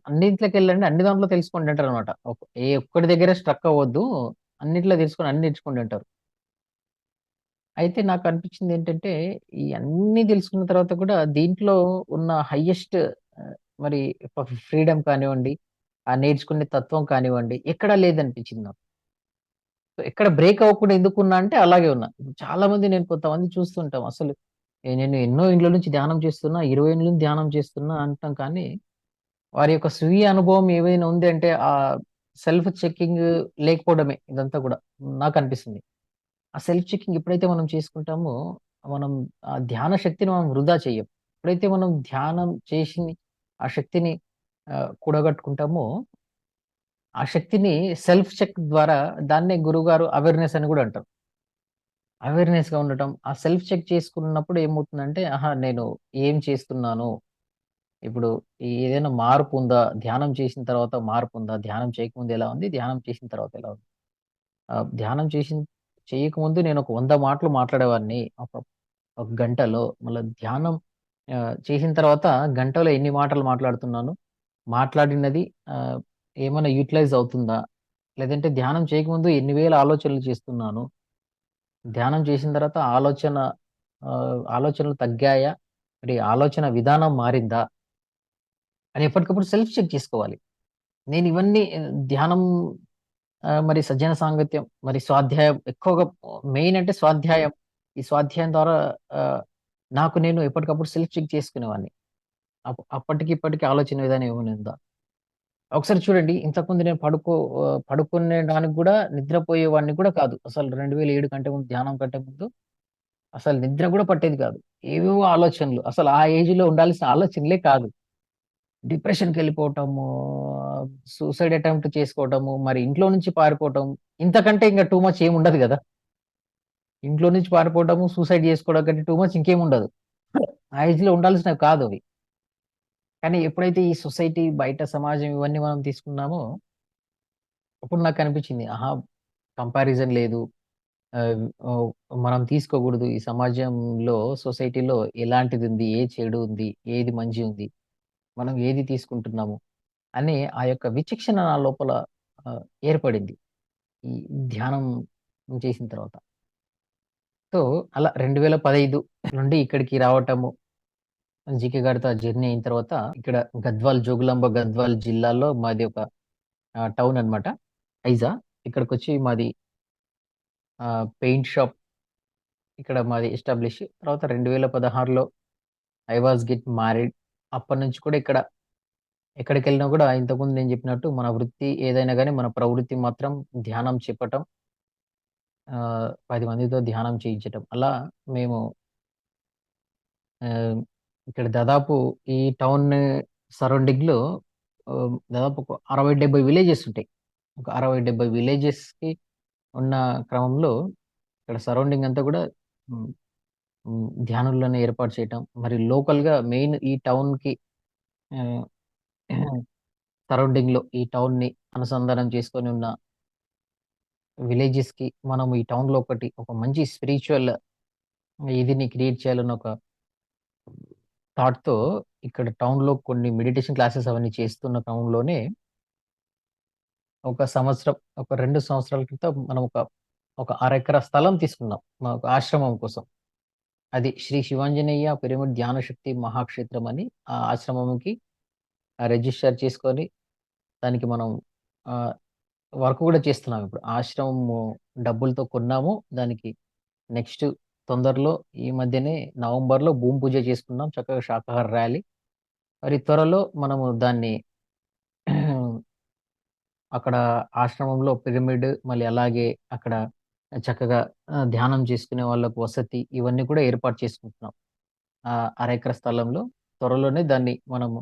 అన్నిట్లోకెళ్ళండి, అన్ని దాంట్లో తెలుసుకోండి అంటారనమాట. ఏ ఒక్కటి దగ్గర స్ట్రక్ అవ్వద్దు. అన్నిట్లో తెలుసుకొని అన్ని నేర్చుకోండి అంటారు. అయితే నాకనిపించిందేంటంటే, ఈ అన్నీ తెలుసుకున్న తర్వాత కూడా దీంట్లో ఉన్న హైయెస్ట్ మరి ఫ్రీడమ్ కానివ్వండి, ఆ నేర్చుకునే తత్వం కానివ్వండి, ఎక్కడా లేదనిపించింది నాకు. సో, ఎక్కడ బ్రేక్ అవ్వకుండా ఎందుకున్నా అంటే అలాగే ఉన్నా. చాలా మంది నేను కొంతమంది చూస్తుంటాం. అసలు నేను ఎన్నో ఏండ్ల నుంచి ధ్యానం చేస్తున్నా, 20 ఏళ్ల నుంచి ధ్యానం చేస్తున్నా అంటాం కానీ, వారి యొక్క స్వీయ అనుభవం ఏమైనా ఉంది అంటే సెల్ఫ్ చెకింగ్ లేకపోవడమే ఇదంతా కూడా నాకనిపిస్తుంది. ఆ సెల్ఫ్ చెకింగ్ ఎప్పుడైతే మనం చేసుకుంటామో, మనం ఆ ధ్యాన శక్తిని మనం వృధా చెయ్యం. ఎప్పుడైతే మనం ధ్యానం చేసి ఆ శక్తిని కూడగట్టుకుంటామో, ఆ శక్తిని సెల్ఫ్ చెక్ ద్వారా దాన్నే గురువుగారు అవేర్‌నెస్ అని గూడా అంటారు. అవేర్‌నెస్‌గా ఉండటం. ఆ సెల్ఫ్ చెక్ చేసుకున్నప్పుడు ఏమవుతుందంటే, ఆహా! నేను ఏం చేస్తున్నాను? ఇప్పుడు ఏదైనా మార్పుందా? ధ్యానం చేసిన తర్వాత మార్పుందా? ధ్యానం చేయకముందు ఎలా ఉంది? ధ్యానం చేసిన తర్వాత ఎలా ఉంది? ధ్యానం చేయకముందు నేనొక 100 మాటలు మాట్లాడేవాడిని. ఒక గంటలో. మళ్ళా ధ్యానం చేసిన తర్వాత గంటలో ఎన్ని మాటలు మాట్లాడుతున్నాను? మాట్లాడినది ఆహ్, ఏమన్నా యుటిలైజ్ అవుతుందా? లేదంటే ధ్యానం చేయకముందు ఎన్ని వేల ఆలోచనలు చేస్తున్నాను? ధ్యానం చేసిన తర్వాత ఆలోచనలు తగ్గాయా? మరి ఆలోచన విధానం మారిందా? అని ఎప్పటికప్పుడు సెల్ఫ్ చెక్ చేసుకోవాలి. నేను ఇవన్నీ ధ్యానం మరి సజ్జన సాంగత్యం, మరి స్వాధ్యాయం ఎక్కువగా మెయిన్ అంటే స్వాధ్యాయం. ఈ స్వాధ్యాయం ద్వారా ఆహ్, నాకు నేను ఎప్పటికప్పుడు సెల్ఫ్ చెక్ చేసుకునేవాడిని. అప్పటికి ఇప్పటికి ఆలోచన విధానం ఏమైనా ఉందా? ఒకసారి చూడండి ఇంతకుముందు నేను పడుకునేడానికి గూడా నిద్రపోయేవాడిని కూడా కాదు. అసలు 2007 కంటే ముందు ధ్యానం కంటే ముందు అసలు నిద్ర గూడా పట్టేది కాదు. ఏవేవో ఆలోచనలు. అసలు ఆ ఏజ్‌లో ఉండాల్సిన ఆలోచనలే కాదు. డిప్రెషన్‌కెళ్ళిపోవటము, సూసైడ్ అటెంప్ట్ చేసుకోవటము, మరి ఇంట్లో నుంచి పారిపోవటం. ఇంతకంటే ఇంక టూ మచ్ ఏముండదు గదా! ఇంట్లో నుంచి పారిపోవటము, సూసైడ్ చేసుకోవడం కంటే టూ మచ్ ఇంకేముండదు. ఆ ఏజ్‌లో ఉండాల్సినవి కాదు అవి. కానీ ఎప్పుడైతే ఈ సొసైటీ, బయట సమాజం ఇవన్నీ మనం తీసుకున్నామో, అప్పుడు నాకనిపించింది. ఆహా! కంపారిజన్ లేదు. ఆహ్, ఓహ్! మనం తీసుకోకూడదు. ఈ సమాజంలో, సొసైటీలో ఎలాంటిదుంది? ఏ చెడు ఉంది? ఏది మంచి ఉంది? మనం ఏది తీసుకుంటున్నాము? అని ఆ యొక్క విచక్షణ నా లోపల ఆహ్, ఏర్పడింది. ఈ ధ్యానం చేసిన తర్వాత. సో, అలా 2015 నుండి ఇక్కడికి రావటము, జీకే గారితో ఆ జర్నీ అయిన తర్వాత ఇక్కడ గద్వాల్, జోగులాంబ గద్వాల్ జిల్లాలో మాది ఒక టౌన్ అన్నమాట. ఐజా. ఇక్కడికొచ్చి మాది పెయింట్ షాప్ ఇక్కడ మాది ఎస్టాబ్లిష్. తర్వాత 2016లో ఐ వాస్ గెట్ మ్యారీడ్. అప్పటినుంచి కూడా ఇక్కడ ఎక్కడికెళ్ళినా కూడా ఇంతకుముందు నేను చెప్పినట్టు మన వృత్తి ఏదైనా గాని మన ప్రవృత్తి మాత్రం ధ్యానం చెప్పటం. 10 మందితో ధ్యానం చేయించటం. అలా మేము ఆహ్, ఇక్కడ దాదాపు ఈ టౌన్ సరౌండింగ్‌లో దాదాపు ఒక 60, 70 విలేజెస్ ఉంటాయి. ఒక 60, 70 విలేజెస్‌కి ఉన్న క్రమంలో ఇక్కడ సరౌండింగ్ అంతా కూడా హ్మ్, ధ్యానులను ఏర్పాటు చేయటం. మరి లోకల్‌గా మెయిన్ ఈ టౌన్‌కి ఆహ్, సరౌండింగ్‌లో ఈ టౌన్‌ని అనుసంధానం చేసుకొని ఉన్న విలేజెస్‌కి మనం ఈ టౌన్‌లో ఒక మంచి స్పిరిచ్యువల్ ఇదిని క్రియేట్ చేయాలన్న ఒక థాట్‌తో ఇక్కడ టౌన్‌లో కొన్ని మెడిటేషన్ క్లాసెస్ అవన్నీ చేస్తున్న క్రమంలోనే ఒక సంవత్సరం, ఒక 2 సంవత్సరాల క్రితం మనం ఒక అరెకర స్థలం తీసుకున్నాం. మా ఒక ఆశ్రమం కోసం. అది శ్రీ శివాంజనేయ పిరమిడ్ ధ్యానశక్తి మహాక్షేత్రం అని ఆ ఆశ్రమంకి రిజిస్టర్ చేసుకొని దానికి మనం ఆహ్, వర్క్ కూడా చేస్తున్నాం ఇప్పుడు. ఆశ్రమము డబ్బులతో కొన్నాము. దానికి నెక్స్ట్ తొందరలో ఈ మధ్యనే నవంబర్‌లో భూమి పూజ చేసుకున్నాం. చక్కగా శాకాహార ర్యాలీ. మరి త్వరలో మనము దాన్ని అక్కడ ఆశ్రమంలో పిరమిడ్ మళ్ళీ అలాగే అక్కడ చక్కగా ధ్యానం చేసుకునే వాళ్ళకు వసతి ఇవన్నీ కూడా ఏర్పాటు చేసుకుంటున్నాం. అరెకర స్థలంలో త్వరలోనే దాన్ని మనము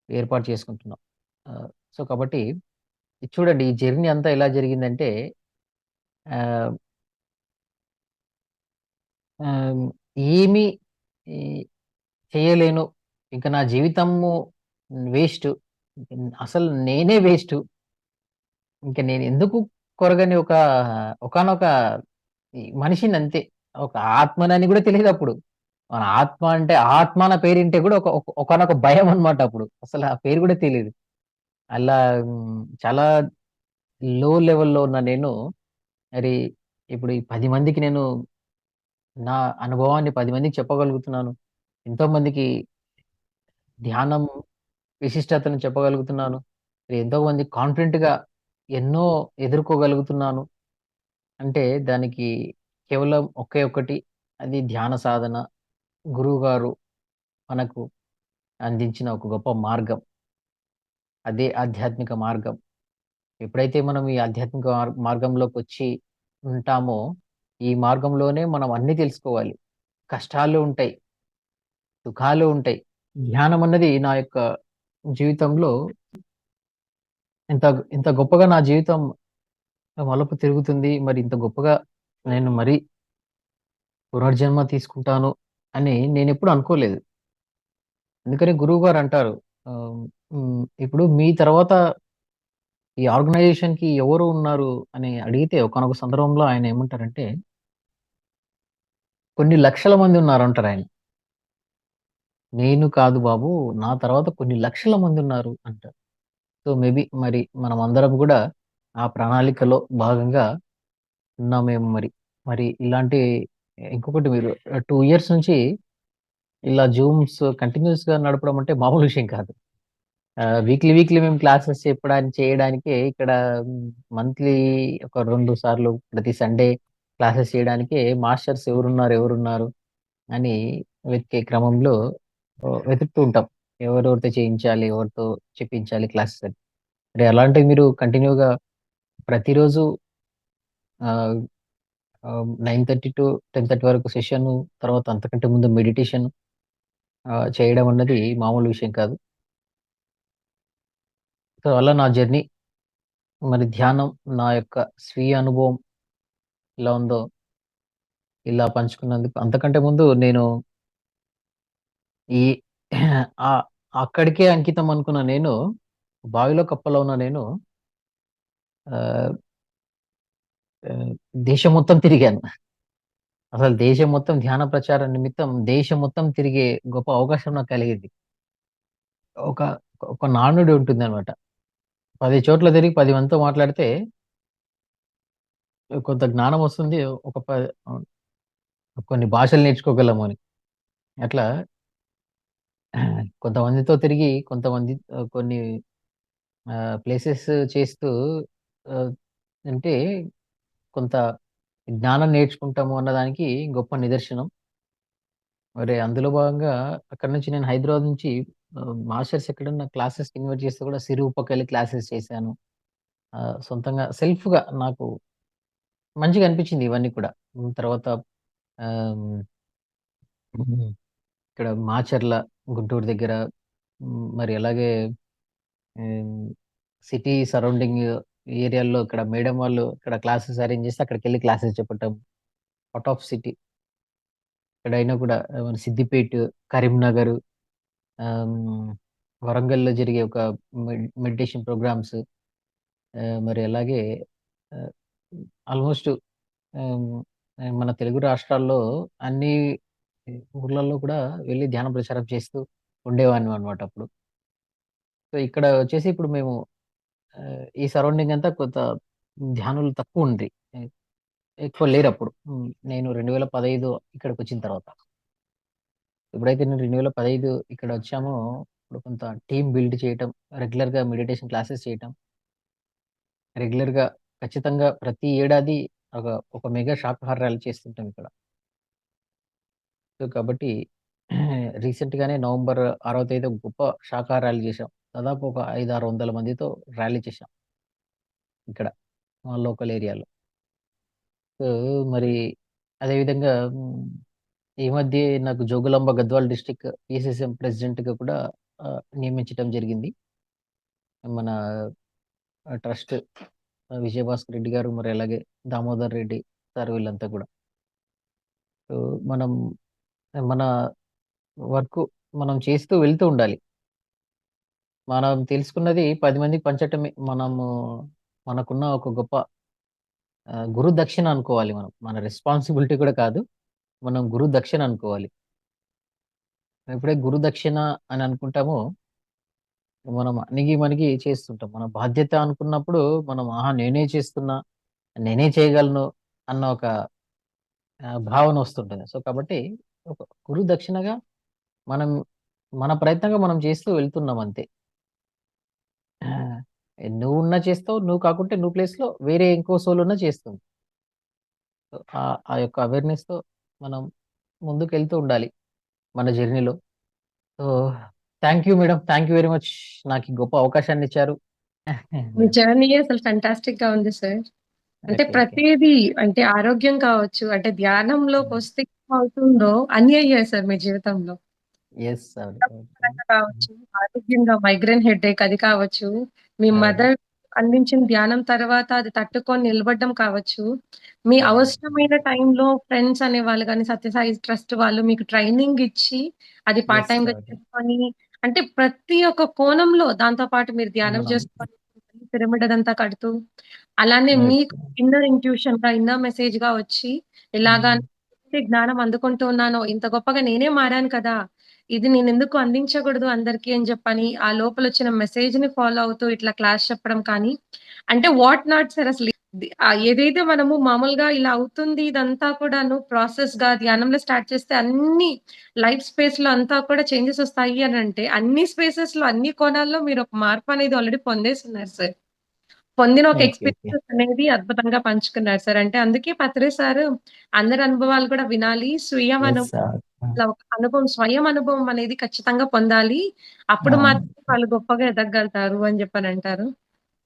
ఏర్పాటు చేసుకుంటున్నాం. ఆహ్, సో, కాబట్టి ఇది చూడండి ఈ జర్నీ అంతా ఎలా జరిగిందంటే ఆహ్, ఆహ్, ఏమి ఈ చేయలేను. ఇంక నా జీవితము వేస్టు. అసలు నేనే వేస్టు. ఇంక నేనెందుకు కొరగని ఒకానొక మనిషినంతే. ఒక ఆత్మనని గూడా తెలీదప్పుడు. మన ఆత్మ అంటే ఆత్మ అన్న పేరింటే గూడా ఒకానొక భయమనమాట అప్పుడు. అసల ఆ పేరు గూడా తెలీదు. అలా చాలా లో లెవెల్‌లో ఉన్న నేను మరి ఇప్పుడు ఈ 10 మందికి నేను నా అనుభవాన్ని 10 మందికి చెప్పగలుగుతున్నాను. ఎంతో మందికి ధ్యానం విశిష్టతను చెప్పగలుగుతున్నాను. ఎంతో మంది కాన్ఫిడెంట్‌గా ఎన్నో ఎదుర్కోగలుగుతున్నాను. అంటే దానికి కేవలం ఒకే ఒక్కటి అది ధ్యాన సాధన. గురువుగారు మనకు అందించిన ఒక గొప్ప మార్గం. అదే ఆధ్యాత్మిక మార్గం. ఎప్పుడైతే మనం ఈ ఆధ్యాత్మిక మార్గంలోకొచ్చి ఉంటామో, ఈ మార్గంలోనే మనం అన్నీ తెలుసుకోవాలి. కష్టాలు ఉంటాయి, సుఖాలు ఉంటాయి. ధ్యానం అన్నది నా యొక్క జీవితంలో ఇంత ఇంత గొప్పగా నా జీవితం మలుపు తిరుగుతుంది. మరి ఇంత గొప్పగా నేను మరీ పునర్జన్మ తీసుకుంటాను అని నేనెప్పుడు అనుకోలేదు. అందుకని గురువుగారు అంటారు ఆహ్, ఇప్పుడు మీ తర్వాత ఈ ఆర్గనైజేషన్‌కి ఎవరు ఉన్నారు అని అడిగితే ఒకానొక సందర్భంలో ఆయన ఏమంటారంటే, కొన్ని లక్షల మంది ఉన్నారంటారాయన. నేను కాదు బాబు, నా తర్వాత కొన్ని లక్షల మందున్నారు అంటారు. సో, మేబీ మరి మనమందరం గూడా ఆ ప్రణాళికలో భాగంగా ఉన్నామేమో మరి. మరి ఇలాంటి ఇంకొకటి మీరు 2 ఇయర్స్ నుంచి ఇలా జూమ్స్ కంటిన్యూయస్‌గా నడపడం అంటే మామూలు విషయం కాదు. వీక్లీ మేము క్లాసెస్ చేయడానికే ఇక్కడ మంత్లీ ఒక 2 సార్లు ప్రతి సండే క్లాసెస్ చేయడానికే మాస్టర్స్ ఎవరున్నారు అని వెతికే క్రమంలో వెతుకుతూ ఉంటాం. ఎవరెవరితో చేయించాలి, ఎవరితో చెప్పించాలి క్లాసెస్ అని. మరి అలాంటివి మీరు కంటిన్యూ‌గా ప్రతిరోజు ఆహ్, ఆహ్, 9:30-10:30 వరకు సెషను, తర్వాత అంతకంటే ముందు మెడిటేషన్ చేయడం అన్నది మామూలు విషయం కాదు. సో, అలా నా జర్నీ మరి ధ్యానం నా యొక్క స్వీయ అనుభవం ఎలా ఉందో ఇలా పంచుకున్నందుకు అంతకంటే ముందు నేను ఈ ఆ- అక్కడికే అంకితం అనుకున్న నేను, బావిలో కప్పలో ఉన్న నేను ఆ, ఆ, దేశం మొత్తం తిరిగాను. అసలు దేశం మొత్తం ధ్యాన ప్రచారం నిమిత్తం దేశం మొత్తం తిరిగే గొప్ప అవకాశం నాకు కలిగింది. ఒక ఒక నానుడి ఉంటుంది అనమాట. 10 చోట్ల తిరిగి 10 మందితో మాట్లాడితే కొంత జ్ఞానం వస్తుంది. ఒక కొన్ని భాషలు నేర్చుకోగలము అని. అట్లా కొంతమందితో తిరిగి కొంతమంది కొన్ని ప్లేసెస్ చేస్తూ ఆ, అంటే కొంత జ్ఞానం నేర్చుకుంటాము అన్నదానికి గొప్ప నిదర్శనం. మరి అందులో భాగంగా అక్కడ నుంచి నేను హైదరాబాద్ నుంచి మాస్టర్స్ ఎక్కడన్నా క్లాసెస్ ఇన్వైట్ చేస్తే కూడా సిరుపకెళ్ళి క్లాసెస్ చేశాను. సొంతంగా సెల్ఫ్‌గా నాకు మంచిగా అనిపించింది ఇవన్నీ కూడా. తర్వాత ఆహ్, హ్మ్. ఇక్కడ మాచర్ల గుంటూరు దగ్గర, మరి అలాగే హ్మ్. సిటీ సరౌండింగ్ ఏరియాల్లో ఇక్కడ మేడం వాళ్ళు ఇక్కడ క్లాసెస్ అరేంజ్ చేస్తే అక్కడికెళ్ళి క్లాసెస్ చెప్పటం. ఔట్ ఆఫ్ సిటీ ఎక్కడైనా కూడా మన సిద్దిపేట్, కరీంనగర్, హ్మ్. వరంగల్‌లో జరిగే ఒక మెడిటేషన్ ప్రోగ్రామ్స్, మరి అలాగే ఆహ్, ఆల్‌మోస్ట్ హ్మ్. మన తెలుగు రాష్ట్రాల్లో అన్ని ఊర్లలో కూడా వెళ్లి ధ్యాన ప్రచారం చేస్తూ ఉండేవాడిననమాట అప్పుడు. సో, ఇక్కడ వచ్చేసి ఇప్పుడు మేము ఈ సరౌండింగ్ అంతా కొంత ధ్యానులు తక్కువుంది. ఎక్కువ లేరప్పుడు. నేను 2015 ఇక్కడికొచ్చిన తర్వాత. ఎప్పుడైతే నేను 2015 ఇక్కడొచ్చామో, ఇప్పుడు కొంత టీమ్ బిల్డ్ చేయటం, రెగ్యులర్‌గా మెడిటేషన్ క్లాసెస్ చేయటం, రెగ్యులర్‌గా ఖచ్చితంగా ప్రతి ఏడాది ఒక ఒక మెగా శాకాహార ర్యాలీ చేస్తుంటాం ఇక్కడ. సో, కాబట్టి రీసెంట్‌గానే నవంబర్ 6వ తేదీ ఒక గొప్ప శాకాహార ర్యాలీ చేశాం. దాదాపు ఒక 500, 600 మందితో ర్యాలీ చేశాం ఇక్కడ మా లోకల్ ఏరియాలో. సో, మరి అదే విధంగా ఈ మధ్యే నాకు జోగులాంబ గద్వాల్ డిస్ట్రిక్ట్ పీసీసీఎం ప్రెసిడెంట్‌గా కూడా నియమించటం జరిగింది. మన ట్రస్ట్ విజయభాస్కర్ రెడ్డి గారు, మరి అలాగే దామోదర్ రెడ్డి సార్ వీళ్ళంతా కూడా. సో, మనం మన వర్క్ మనం చేస్తూ వెళ్తూ ఉండాలి. మనం తెలుసుకున్నది 10 మందికి పంచటమే మనకున్న ఒక గొప్ప గురు దక్షిణ అనుకోవాలి మనం. మన రెస్పాన్సిబిలిటీ కూడా కాదు. మనం గురు దక్షిణ అనుకోవాలి. ఎప్పుడైతే గురు దక్షిణ అని అనుకుంటామో, మనం అణిగి మణిగి చేస్తుంటాం. మన బాధ్యత అనుకున్నప్పుడు మనం ఆహా! నేనే చేస్తున్నా, నేనే చేయగలను అన్న ఒక భావన వస్తుంటది. సో, కాబట్టి ఒక గురు దక్షిణగా మనం మన ప్రయత్నంగా మనం చేస్తూ వెళ్తున్నాం అంతే. ఆ! నువ్వున్నా చేస్తావు. నువ్వు కాకుంటే నువ్వు ప్లేస్‌లో వేరే ఇంకో సోల్ ఉన్నా చేస్తుంది. సో, ఆ యొక్క అవేర్‌నెస్‌తో మనం ముందుకెళ్తూ ఉండాలి మన జర్నీలో. So, thank you madam. Thank you very much. నాకు ఈ గొప్ప అవకాశాన్నిచ్చారు. మీ జర్నీ అసలు ఫెంటాస్టిక్‌గా ఉంది సార్. అంటే ఓకే. ఓకే. ప్రతీదీ అంటే ఆరోగ్యం కావచ్చు, అంటే ధ్యానంలోకొస్తే ఏమవుతుందో అన్నీ అయ్యాయి సార్ మీ జీవితంలో. యెస్. అవును. అవును. అవును. పరంగా కావచ్చు, ఆరోగ్యంగా మైగ్రేన్ హెడేక్ అది కావచ్చు, మీ అవును. మదర్ అందించిన ధ్యానం తర్వాత అది తట్టుకొని నిలబడడం కావచ్చు, మీ అవును. అవసరమైన టైంలో ఫ్రెండ్స్ అనేవాళ్ళు గాని, సత్యసాయి ట్రస్ట్ వాళ్ళు మీకు ట్రైనింగ్ ఇచ్చి, అది పార్ట్ యెస్. టైమ్‌గా అవును. చేసుకొని, అంటే ప్రతి ఒక్క కోణంలో దాంతో పాటు మీరు ధ్యానం మనం చేసుకొని, పిరమిడ్ అదంతా కడుతూ, అలానే ఓకే. మీకు ఇన్నర్ ఇంట్యూషన్‌గా, ఇన్నర్ మెసేజ్‌గా వచ్చి, ఇలాగా హ్మ్. జ్ఞానం అందుకుంటూ ఉన్నానో, ఇంత గొప్పగా నేనే మారాను కదా! ఇది నేనెందుకు అందించకూడదు అందరికి అని చెప్పని, ఆ లోపలొచ్చిన మెసేజ్‌ని ఫాలో అవుతూ ఇట్లా క్లాస్ చెప్పడం కానీ, అంటే వాట్ నాట్ సార్ అసలు ఏదైతే మనము మామూలుగా ఇలా అవుతుంది ఇదంతా కూడాను ప్రాసెస్‌గా ధ్యానంలో స్టార్ట్ చేస్తే అన్ని లైఫ్ స్పేస్‌లో అంతా కూడా చేంజెస్ ఒస్తాయి అనంటే, అన్ని స్పేసెస్‌లో, అన్ని కోణాల్లో మీరొక మార్పనేది ఆల్రెడీ పొందేసున్నారు సార్. పొందిన ఒక ఓకే. ఓకే. ఎక్స్‌పీరియన్స్ అనేది అద్భుతంగా పంచుకున్నారు సార్. అంటే అందుకే పత్రి సారు అందరి అనుభవాలు కూడా వినాలి. యెస్. అవును. ఇట్లా ఒక అనుభవం, స్వయం అనుభవం అనేది ఖచ్చితంగా పొందాలి. అప్పుడు అవును. మాత్రమే వాళ్ళు గొప్పగా ఎదగగలుగుతారు అని జెప్పనంటారు.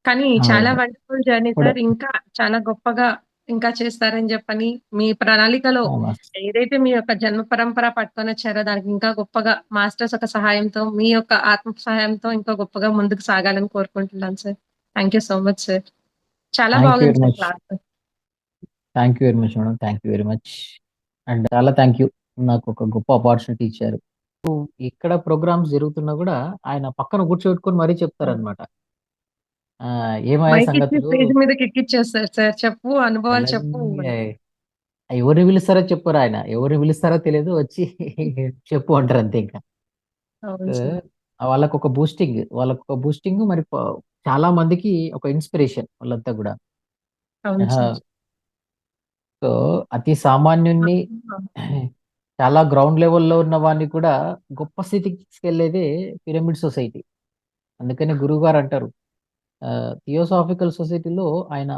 కానీ చాలా అవును. వండర్‌ఫుల్ జర్నీ ఇప్పుడు సార్. ఇంకా చాలా గొప్పగా ఇంకా చేస్తారని జెప్పని, మీ ప్రణాళికలో అవును. ఏదైతే మీ యొక్క జన్మ పరంపర పట్టుకొనొచ్చారో దానికి ఇంకా గొప్పగా మాస్టర్స్ ఒక సహాయంతో, మీ యొక్క ఆత్మ సహాయంతో ఇంకా గొప్పగా ముందుకు సాగాలని కోరుకుంటున్నాను sir. Thank you so much sir. చాలా థాంక్ యూ బాగుంది very sir much. Class. Thank you very much madam. Thank you very much. And చాలా థాంక్ యూ. నాకొక గొప్ప అపార్చునిటీ ఇచ్చారు. ఇక్కడ ప్రోగ్రామ్స్ జరుగుతున్నా కూడా ఆయన పక్కన కూర్చోబెట్టుకొని మరీ చెప్తారనమాట. ఏమయ్యా మైక్ ఇచ్చి సంగతులు, స్టేజ్ మీదకి ఎక్కిచ్చేస్తారు సార్. చెప్పు అనుభవాలు చెప్పు సడన్గా అని. ఎవరిని పిలుస్తారో చెప్పరు ఆయన. ఎవరిని పిలుస్తారో తెలియదు, వచ్చి చెప్పు అంటారు అంతే ఇంకా. అవును సార్. వాళ్ళకొక బూస్టింగ్ మరి చాలా మందికి ఒక ఇన్స్పిరేషన్ వాళ్ళంతా కూడా. అవును సార్. సో అతి సామాన్యుణ్ణి, చాలా గ్రౌండ్ లెవెల్లో ఉన్న వాడిని కూడా గొప్ప స్థితికి తీసుకెళ్లేదే పిరమిడ్ సొసైటీ. అందుకని గురువు గారు అంటారు, థియోసాఫికల్ సొసైటీలో ఆయన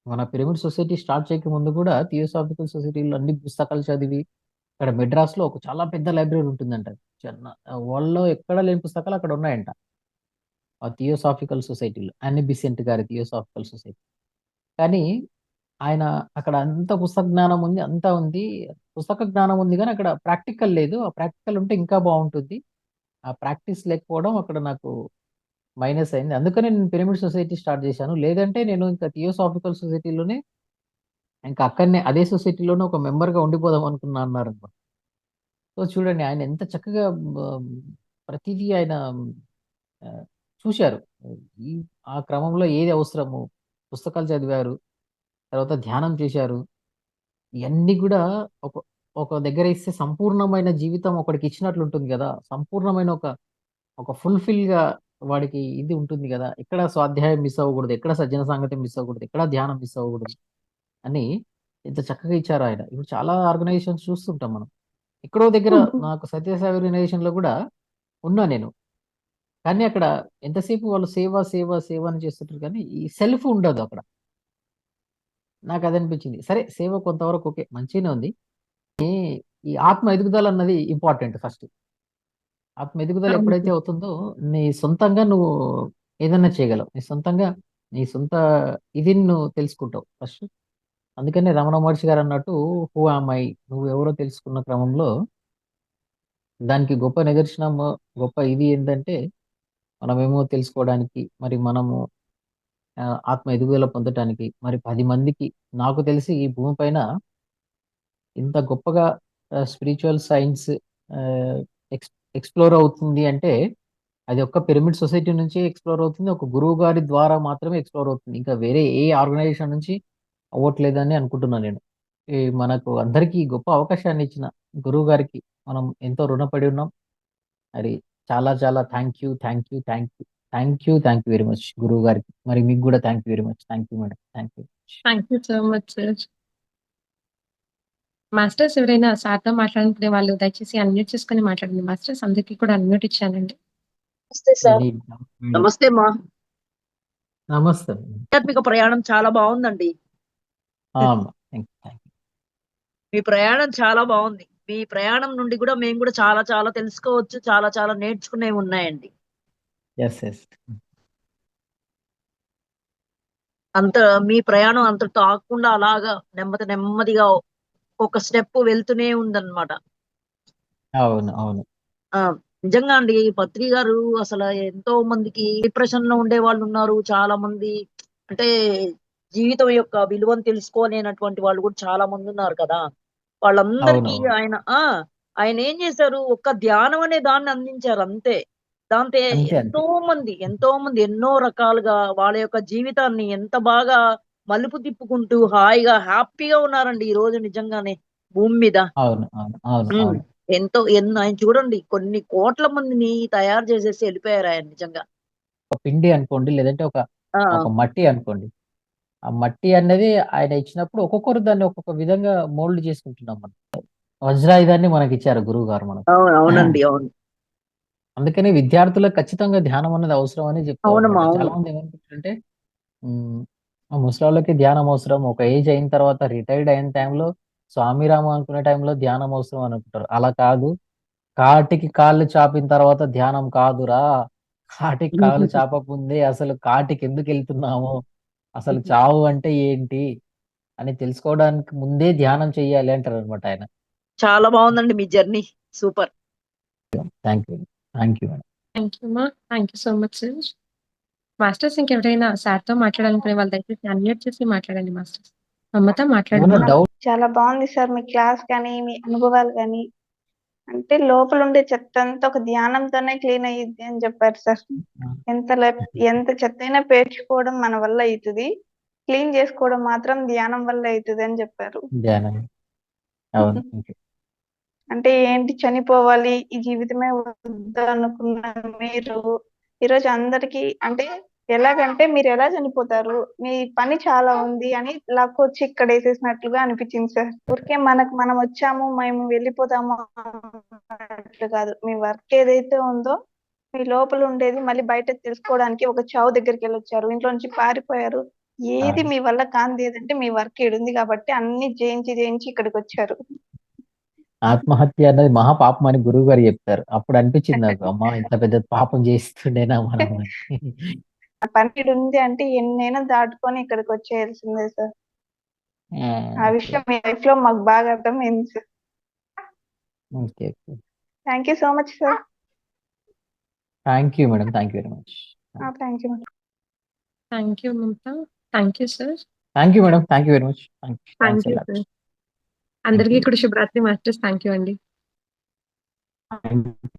మన పిరమిడ్ సొసైటీ స్టార్ట్ చేయక ముందు కూడా థియోసాఫికల్ సొసైటీలో అన్ని పుస్తకాలు చదివి, ఇక్కడ మెడ్రాస్ లో ఒక చాలా పెద్ద లైబ్రరీ ఉంటుందంట. వరల్డ్ లో ఎక్కడ లేని పుస్తకాలు అక్కడ ఉన్నాయంట ఆ థియోసాఫికల్ సొసైటీలో, అన్ని బిసెంట్ గారి థియోసాఫికల్ సొసైటీ. కానీ ఆయన అక్కడ అంత పుస్తక జ్ఞానం ఉంది, అంతా ఉంది, పుస్తక జ్ఞానం ఉంది, కానీ అక్కడ ప్రాక్టికల్ లేదు. ఆ ప్రాక్టికల్ ఉంటే ఇంకా బాగుంటుంది. ఆ ప్రాక్టీస్ లేకపోవడం అక్కడ నాకు మైనస్ అయింది. అందుకనే నేను పిరమిడ్ సొసైటీ స్టార్ట్ చేశాను. లేదంటే నేను ఇంకా థియోసాఫికల్ సొసైటీలోనే, ఇంకా అక్కడనే అదే సొసైటీలోనే ఒక మెంబర్ గా ఉండిపోదాం అనుకున్నా అన్నారు. సో చూడండి ఆయన ఎంత చక్కగా ప్రతిదీ ఆయన ఆ, చూశారు. ఈ ఆ క్రమంలో ఏది అవసరము, పుస్తకాలు చదివారు, తర్వాత ధ్యానం చేశారు. ఇవన్నీ కూడా ఒక ఒక దగ్గర ఇస్తే సంపూర్ణమైన జీవితం ఒకడికి ఇచ్చినట్లు ఉంటుంది కదా. సంపూర్ణమైన ఒక ఒక ఫుల్ఫిల్ గా వాడికి ఇది ఉంటుంది కదా. ఎక్కడ స్వాధ్యాయం మిస్ అవ్వకూడదు, ఎక్కడ సజ్జన సంగతి మిస్ అవ్వకూడదు, ఎక్కడ ధ్యానం మిస్ అవ్వకూడదు అని ఎంత చక్కగా ఇచ్చారు ఆయన. ఇప్పుడు చాలా ఆర్గనైజేషన్స్ చూస్తుంటాం మనం. ఎక్కడో దగ్గర నాకు సత్యసాయి ఆర్గనైజేషన్ లో కూడా ఉన్నా నేను. కానీ అక్కడ ఎంతసేపు వాళ్ళు సేవ సేవ సేవ అని చేస్తుంటారు, కానీ ఈ సెల్ఫ్ ఉండదు అక్కడ. నాకు అది అనిపించింది. సరే సేవ కొంతవరకు ఓకే, మంచిగానే ఉంది. ఈ ఆత్మ ఎదుగుదల అన్నది ఇంపార్టెంట్ ఫస్ట్. ఆత్మ ఎదుగుదల అవును ఎప్పుడైతే సార్. అవుతుందో నీ సొంతంగా నువ్వు ఏదన్నా చేయగలవు. నీ సొంతంగా నీ సొంత ఇది నువ్వు తెలుసుకుంటావు ఫస్ట్. అందుకని రమణ మహర్షి గారు అన్నట్టు హూ ఆమ్ ఐ, నువ్వు ఎవరో తెలుసుకున్న క్రమంలో దానికి గొప్ప నిదర్శనం, గొప్ప ఇది ఏంటంటే మనమేమో తెలుసుకోవడానికి, మరి మనము ఆత్మ ఎదుగుదల పొందటానికి, మరి 10 మందికి, నాకు తెలిసి ఈ భూమిపైన ఇంత గొప్పగా స్పిరిచువల్ సైన్స్ ఎక్స్ప్లోర్ అవుతుంది అంటే అది ఒక్క పిరమిడ్ సొసైటీ నుంచి ఎక్స్ప్లోర్ అవుతుంది. ఒక గురువు గారి ద్వారా మాత్రమే ఎక్స్ప్లోర్ అవుతుంది. ఇంకా వేరే ఏ ఆర్గనైజేషన్ నుంచి అవ్వట్లేదని అనుకుంటున్నాను నేను. ఈ మనకు అందరికీ గొప్ప అవకాశాన్ని ఇచ్చిన గురువు గారికి మనం ఎంతో రుణపడి ఉన్నాం. మరి చాలా చాలా thank you, thank you, thank you, thank you, thank you very much గురువు గారికి. మరి మీకు కూడా thank you very much. Thank you madam, thank you. Thank you so much sir. Masters ఎవరైనా సార్‌తో మాట్లాడుకునే వాళ్ళు దయచేసి అన్‌మ్యూట్ చేసుకొని మాట్లాడండి మాస్టర్స్. అందరికీ కూడా అన్‌మ్యూట్ ఇచ్చానండి. నమస్తే సార్. Any doubt madam? నమస్తే మా నమస్తే. ఆధ్యాత్మిక ప్రయాణం చాలా బాగుందండి. అమ్మా థ్యాంక్ యూ, థ్యాంక్ మీ ప్రయాణం చాలా బాగుంది. మీ ప్రయాణం నుండి కూడా మేము కూడా చాలా చాలా తెలుసుకోవచ్చు. చాలా చాలా నేర్చుకునేవి ఉన్నాయండి. యూ. ఎస్ ఎస్. అంత మీ ప్రయాణం అంతటితో ఆగకుండా అలాగా నెమ్మది నెమ్మదిగా ఒక స్టెప్ వెళ్తూనే ఉందన్నమాట. అవును అవును. ఆ నిజంగా అండి పత్రి గారు అసలు ఎంతో మందికి డిప్రెషన్ లో ఉండే వాళ్ళు ఉన్నారు. చాలా మంది అంటే జీవితం యొక్క విలువను తెలుసుకోలేనటువంటి వాళ్ళు కూడా చాలా మంది ఉన్నారు కదా. అవును వాళ్ళందరికీ అవును. ఆయన ఏం చేశారు, ఒక్క ధ్యానం అనే దాన్ని అందించారు అంతే. దాంతో అంతే అంతే. ఎంతో మంది ఎన్నో రకాలుగా వాళ్ళ యొక్క జీవితాన్ని ఎంత బాగా మలుపు తిప్పుకుంటూ హాయిగా హ్యాపీగా ఉన్నారండి ఈ రోజు నిజంగానే భూమి మీద. అవును అవును అవును ఉమ్, అవును. ఆయన చూడండి కొన్ని కోట్ల మందిని తయారు చేసేసి వెళ్ళిపోయారు ఆయన నిజంగా. ఒక పిండి అనుకోండి, లేదంటే ఒక ఆ ఒక మట్టి అనుకోండి. ఆ మట్టి అన్నది ఆయన ఇచ్చినప్పుడు ఒక్కొక్కరు దాన్ని ఒక్కొక్క విధంగా మోల్డ్ చేసుకుంటున్నాం మనం. వజ్రాయుధాన్ని మనకి ఇచ్చారు గురువు గారు మనకు. అవునండి అవును. అందుకని విద్యార్థులకు ఖచ్చితంగా ధ్యానం అన్నది అవసరం అని చెప్తాం అవునమ్మా అనమాట. అవును. చాలా మంది ఏమనుకుంటారంటే ముసలాళ్ళకి ధ్యానం అవసరం, ఒక ఏజ్ అయిన తర్వాత రిటైర్డ్ అయిన టైంలో స్వామిరామ అనుకునే టైంలో ధ్యానం అవసరం అని అనుకుంటారు. అలా కాదు. కాటికి కాళ్ళు చాపిన తర్వాత ధ్యానం కాదురా. కాటికి కాళ్ళు చాపకముందే అసలు కాటికి ఎందుకు వెళ్తున్నాము, అసలు చావు అంటే ఏంటి అని తెలుసుకోవడానికి ముందే ధ్యానం చెయ్యాలి అంటారు అనమాట ఆయన. చాలా బాగుందండి మీ journey. Super. Thank you, thank you madam. Thank you మా. Thank you so much sir. Masters ఇంకెవరైనా సార్‌తో మాట్లాడాలనుకునే వాళ్ళు దయచేసి అన్‌మ్యూట్ చేసి మాట్లాడండి మాస్టర్స్. మమత ఏమన్నా మాట్లాడండి. డౌట్? చాలా బాగుంది సార్ మీ క్లాస్ కానీ మీ అనుభవాలు కానీ అంటే లోపల ఉండే చెత్త అంతా ఒక ధ్యానంతోనే క్లీన్ అయ్యిద్ది అని చెప్పారు సార్. ఎంత చెత్త అయినా పేర్చుకోవడం మన వల్ల అవుతుంది, క్లీన్ చేసుకోవడం మాత్రం ధ్యానం వల్ల అవుతుంది అని చెప్పారు. ధ్యానం. అవును. ఓకే. అంటే ఏంటి, చనిపోవాలి ఈ జీవితమే వద్దు అనుకున్న మీరు ఈరోజు అందరికి అంటే ఎలాగంటే మీరు ఎలా చనిపోతారు, మీ పని చాలా ఉంది అని లాక్కొచ్చి ఇక్కడ వేసేసినట్లుగా అనిపించింది సార్. ఊరికే మనం వచ్చాము మేము వెళ్ళిపోతాము అన్నట్లు కాదు, మీ వర్క్ ఏదైతే ఉందో మీ లోపల ఉండేది మళ్ళీ బయట తెలుసుకోవడానికి ఒక చావు దగ్గరికి వెళ్ళొచ్చారు, ఇంట్లో నుంచి పారిపోయారు. ఏది అవును. మీ వల్ల కాంది ఏదంటే మీ వర్క్ ఏడుంది కాబట్టి అన్ని జయించి ఇక్కడికి వచ్చారు. ఆత్మహత్య అన్నది మహా పాపం అని గురువు గారు చెప్తారు. అప్పుడు అనిపించింది నాకు, అమ్మా ఇంత పెద్ద పాపం చేస్తుండేనా మనం అని. ఆ పని ఈడుంది అంటే ఎన్నైనా దాటుకొని ఇక్కడికి వచ్చేయాల్సిందే సార్. ఆ ఓకే. విషయం మీ లైఫ్ లో మాకు బాగా అర్థమైంది sir. Okay. Okay. Thank you so much sir. Thank you madam. Thank you very much. Thank you. Thank you Mamata. Thank you sir. Thank you madam. Thank you very much. Thanks thank a you lot. Sir. అందరికీ కూడా శుభరాత్రి masters. Thank you అండి. Thank